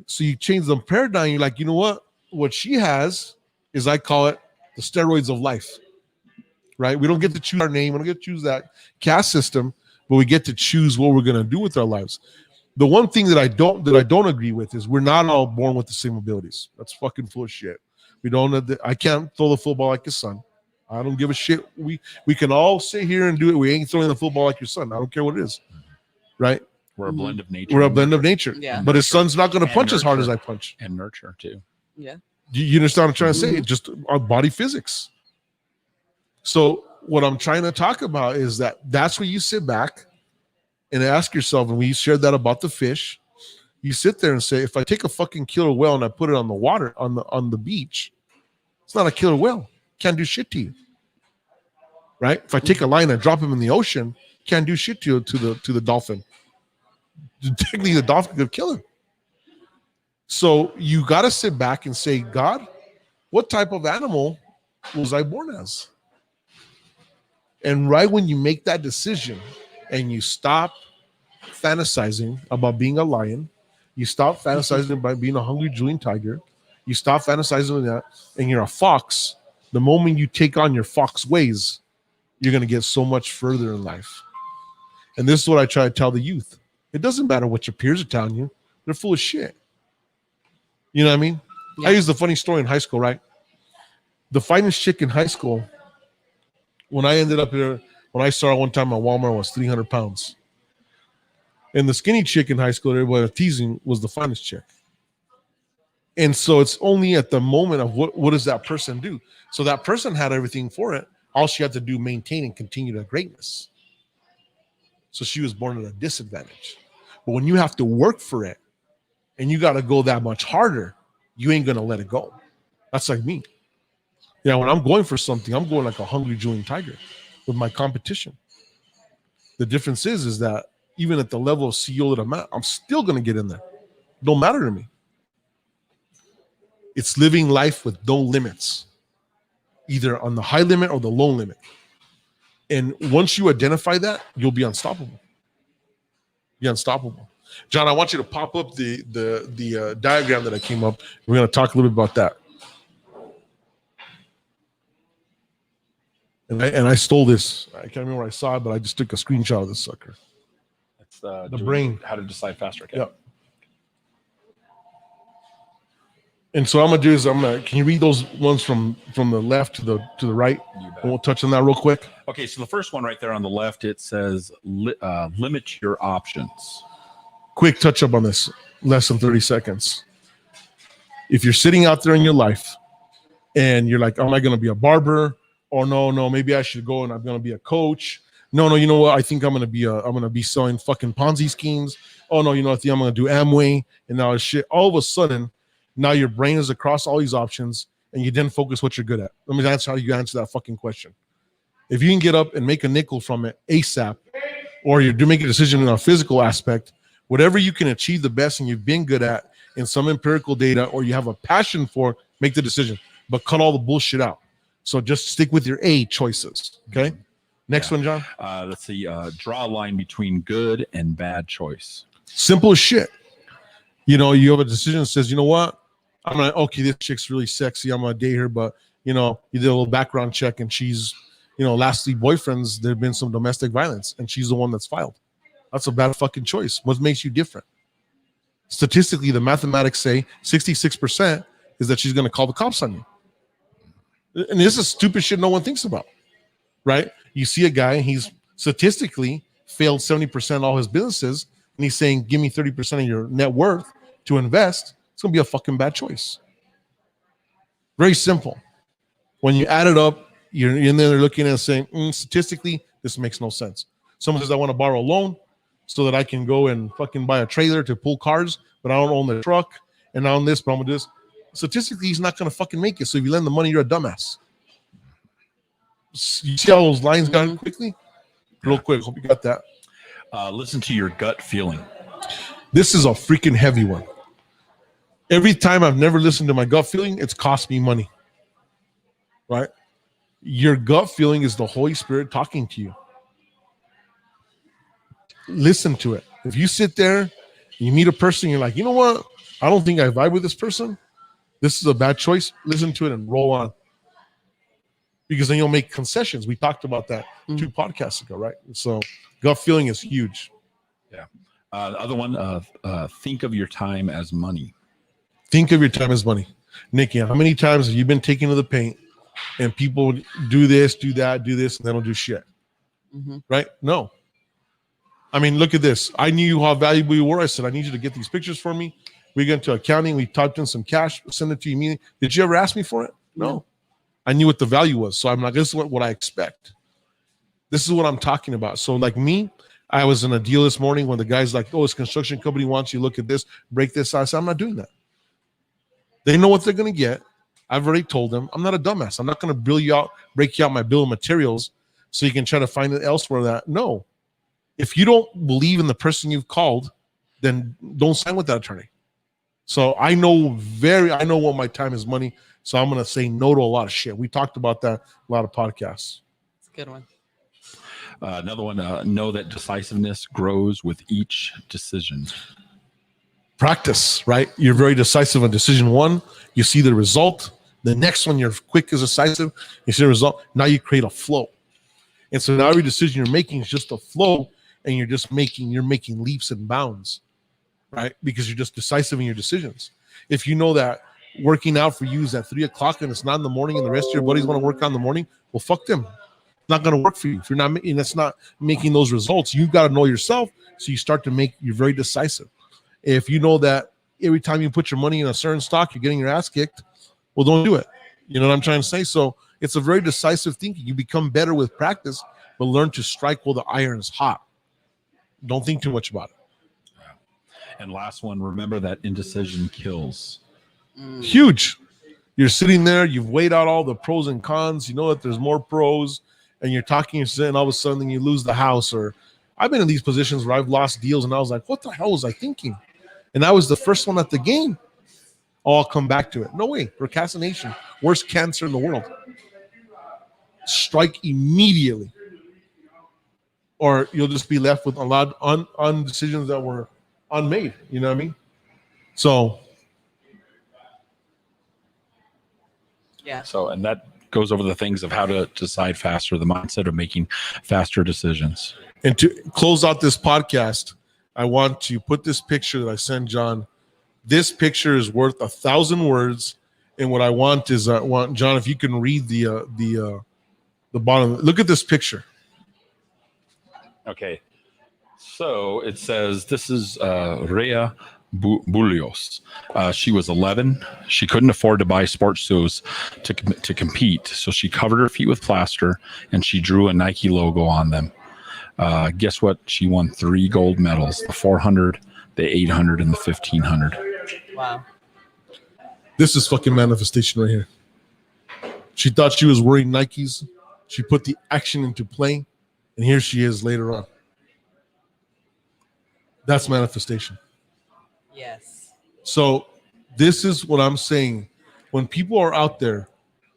so you change the paradigm. You're like, you know what? What she has is, I call it the steroids of life, right? We don't get to choose our name. We don't get to choose that caste system, but we get to choose what we're going to do with our lives. The one thing that I don't agree with is we're not all born with the same abilities. That's fucking full of shit. I can't throw the football like your son. I don't give a shit. We can all sit here and do it. We ain't throwing the football like your son. I don't care what it is, right? We're a blend of nature. We're a blend of nature. Yeah. But his son's not going to punch as hard as I punch. And nurture too. Yeah. You understand what I'm trying to say? Just our body physics. So what I'm trying to talk about is that's where you sit back and ask yourself, and we shared that about the fish. You sit there and say, if I take a fucking killer whale and I put it on the water, on the beach, it's not a killer whale. Can't do shit to you. Right? If I take a lion and drop him in the ocean, can't do shit to the dolphin. Technically, the dolphin could kill him. So you got to sit back and say, God, what type of animal was I born as? And right when you make that decision and you stop fantasizing about being a lion, you stop fantasizing about being a hungry Julian tiger, you stop fantasizing with that, and you're a fox, the moment you take on your fox ways, you're going to get so much further in life. And this is what I try to tell the youth. It doesn't matter what your peers are telling you. They're full of shit. You know what I mean? Yeah. I used a funny story in high school, right? The finest chick in high school, when I ended up here, when I saw her one time at Walmart, was 300 pounds. And the skinny chick in high school, everybody was teasing, was the finest chick. And so it's only at the moment of what does that person do? So that person had everything for it. All she had to do, maintain and continue to greatness. So she was born at a disadvantage. But when you have to work for it and you got to go that much harder, you ain't going to let it go. That's like me. Yeah, when I'm going for something, I'm going like a hungry Julian tiger with my competition. The difference is that even at the level of CEO that I'm at, I'm still going to get in there. Don't matter to me. It's living life with no limits, either on the high limit or the low limit. And once you identify that, you'll be unstoppable. Be unstoppable. John, I want you to pop up the diagram that I came up. We're going to talk a little bit about that. And I stole this. I can't remember where I saw it, but I just took a screenshot of this sucker. It's the brain. How to decide faster. Okay. Yep. And so I'm gonna do is can you read those ones from the left to the right? And we'll touch on that real quick. Okay, so the first one right there on the left, it says limit your options. Quick touch up on this, less than 30 seconds. If you're sitting out there in your life and you're like, am I gonna be a barber? Or no, maybe I should go and I'm gonna be a coach. No, you know what? I think I'm gonna be selling fucking Ponzi schemes. Oh no, I think I'm gonna do Amway and now shit. All of a sudden, now your brain is across all these options and you didn't focus what you're good at. Let me answer how you answer that fucking question. If you can get up and make a nickel from it ASAP, or you do make a decision in a physical aspect, whatever you can achieve the best and you've been good at in some empirical data or you have a passion for, make the decision, but cut all the bullshit out. So just stick with your A choices. Okay. Next one, John. Let's see. Draw a line between good and bad choice. Simple as shit. You have a decision that says, you know what? Okay, this chick's really sexy. I'm gonna date her, but you did a little background check and she's, last 3 boyfriends, there have been some domestic violence and she's the one that's filed. That's a bad fucking choice. What makes you different? Statistically, the mathematics say 66% is that she's gonna call the cops on you. And this is stupid shit no one thinks about, right? You see a guy, he's statistically failed 70% all his businesses, and he's saying, give me 30% of your net worth to invest. It's going to be a fucking bad choice. Very simple. When you add it up, you're in there looking at it saying, statistically, this makes no sense. Someone says, I want to borrow a loan so that I can go and fucking buy a trailer to pull cars, but I don't own the truck, and I own this, but I'm going to do this. Statistically, he's not going to fucking make it. So if you lend the money, you're a dumbass. You see how those lines got in quickly? Real quick. Hope you got that. Listen to your gut feeling. This is a freaking heavy one. Every time I've never listened to my gut feeling, it's cost me money. Right? Your gut feeling is the Holy Spirit talking to you. Listen to it. If you sit there, you meet a person, you're like, you know what? I don't think I vibe with this person. This is a bad choice. Listen to it and roll on. Because then you'll make concessions. We talked about that 2 podcasts ago, right? So gut feeling is huge. Yeah. The other one, think of your time as money. Think of your time as money. Nikki, how many times have you been taken to the paint and people do this, do that, do this, and they don't do shit? Right? No. I mean, look at this. I knew how valuable you were. I said, I need you to get these pictures for me. We got into accounting. We typed in some cash, send it to you immediately. Did you ever ask me for it? No. I knew what the value was. So I'm like, this is what I expect. This is what I'm talking about. So like me, I was in a deal this morning when the guy's like, oh, this construction company wants you to look at this, break this. I said, I'm not doing that. They know what they're going to get. I've already told them. I'm not a dumbass. I'm not going to break you out my bill of materials so you can try to find it elsewhere. That no. If you don't believe in the person you've called, then don't sign with that attorney. So I know what my time is money. So I'm going to say no to a lot of shit. We talked about that a lot of podcasts. It's a good one. Another one, know that decisiveness grows with each decision. Practice, right? You're very decisive on decision 1. You see the result. The next one, you're quick as decisive. You see the result. Now you create a flow. And so now every decision you're making is just a flow, and you're making leaps and bounds, right? Because you're just decisive in your decisions. If you know that working out for you is at 3:00 and it's not in the morning and the rest of your buddies want to work out in the morning, well, fuck them. It's not going to work for you. If you're not, and it's not making those results, you've got to know yourself. So you're very decisive. If you know that every time you put your money in a certain stock, you're getting your ass kicked, well, don't do it. You know what I'm trying to say? So it's a very decisive thinking. You become better with practice, but learn to strike while the iron is hot. Don't think too much about it. And last one, remember that indecision kills. Huge. You're sitting there, you've weighed out all the pros and cons, you know that there's more pros, and you're talking, and all of a sudden you lose the house. Or I've been in these positions where I've lost deals and I was like, what the hell was I thinking? And I was the first one at the game. Oh, I'll come back to it. No way. Procrastination, worst cancer in the world. Strike immediately, or you'll just be left with a lot on decisions that were unmade. You know what I mean? So yeah. So, and that goes over the things of how to decide faster, the mindset of making faster decisions. And to close out this podcast, I want to put this picture that I sent John This picture is worth 1,000 words. And what I want is, John, if you can read the bottom. Look at this picture. Okay. So it says this is Rhea Bulios. She was 11. She couldn't afford to buy sports shoes to compete, so she covered her feet with plaster and she drew a Nike logo on them. Guess what? She won 3 gold medals: the 400, the 800, and the 1500. Wow. This is fucking manifestation right here. She thought she was wearing Nikes. She put the action into play, and here she is later on. That's manifestation. Yes. So this is what I'm saying. When people are out there,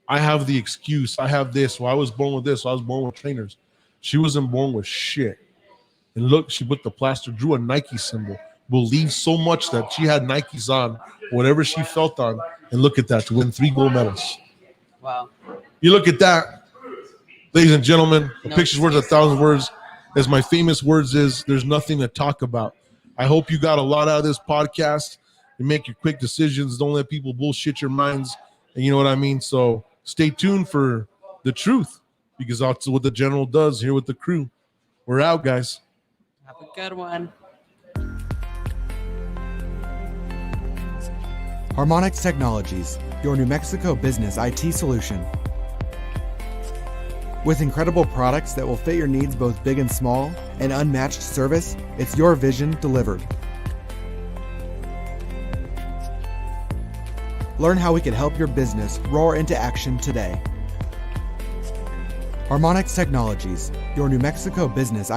I have the excuse. I have this. Well, I was born with this. I was born with trainers. She wasn't born with shit. And look, she put the plaster, drew a Nike symbol, believed so much that she had Nikes on, whatever she felt on, and look at that, to win 3 gold medals. Wow. You look at that, ladies and gentlemen, a picture's worth 1,000 words. As my famous words is, there's nothing to talk about. I hope you got a lot out of this podcast. You make your quick decisions. Don't let people bullshit your minds. And you know what I mean? So stay tuned for the truth, because that's what the general does here with the crew. We're out, guys. Have a good one. Harmonix Technologies, your New Mexico business IT solution. With incredible products that will fit your needs both big and small, and unmatched service, it's your vision delivered. Learn how we can help your business roar into action today. Harmonix Technologies, your New Mexico business IT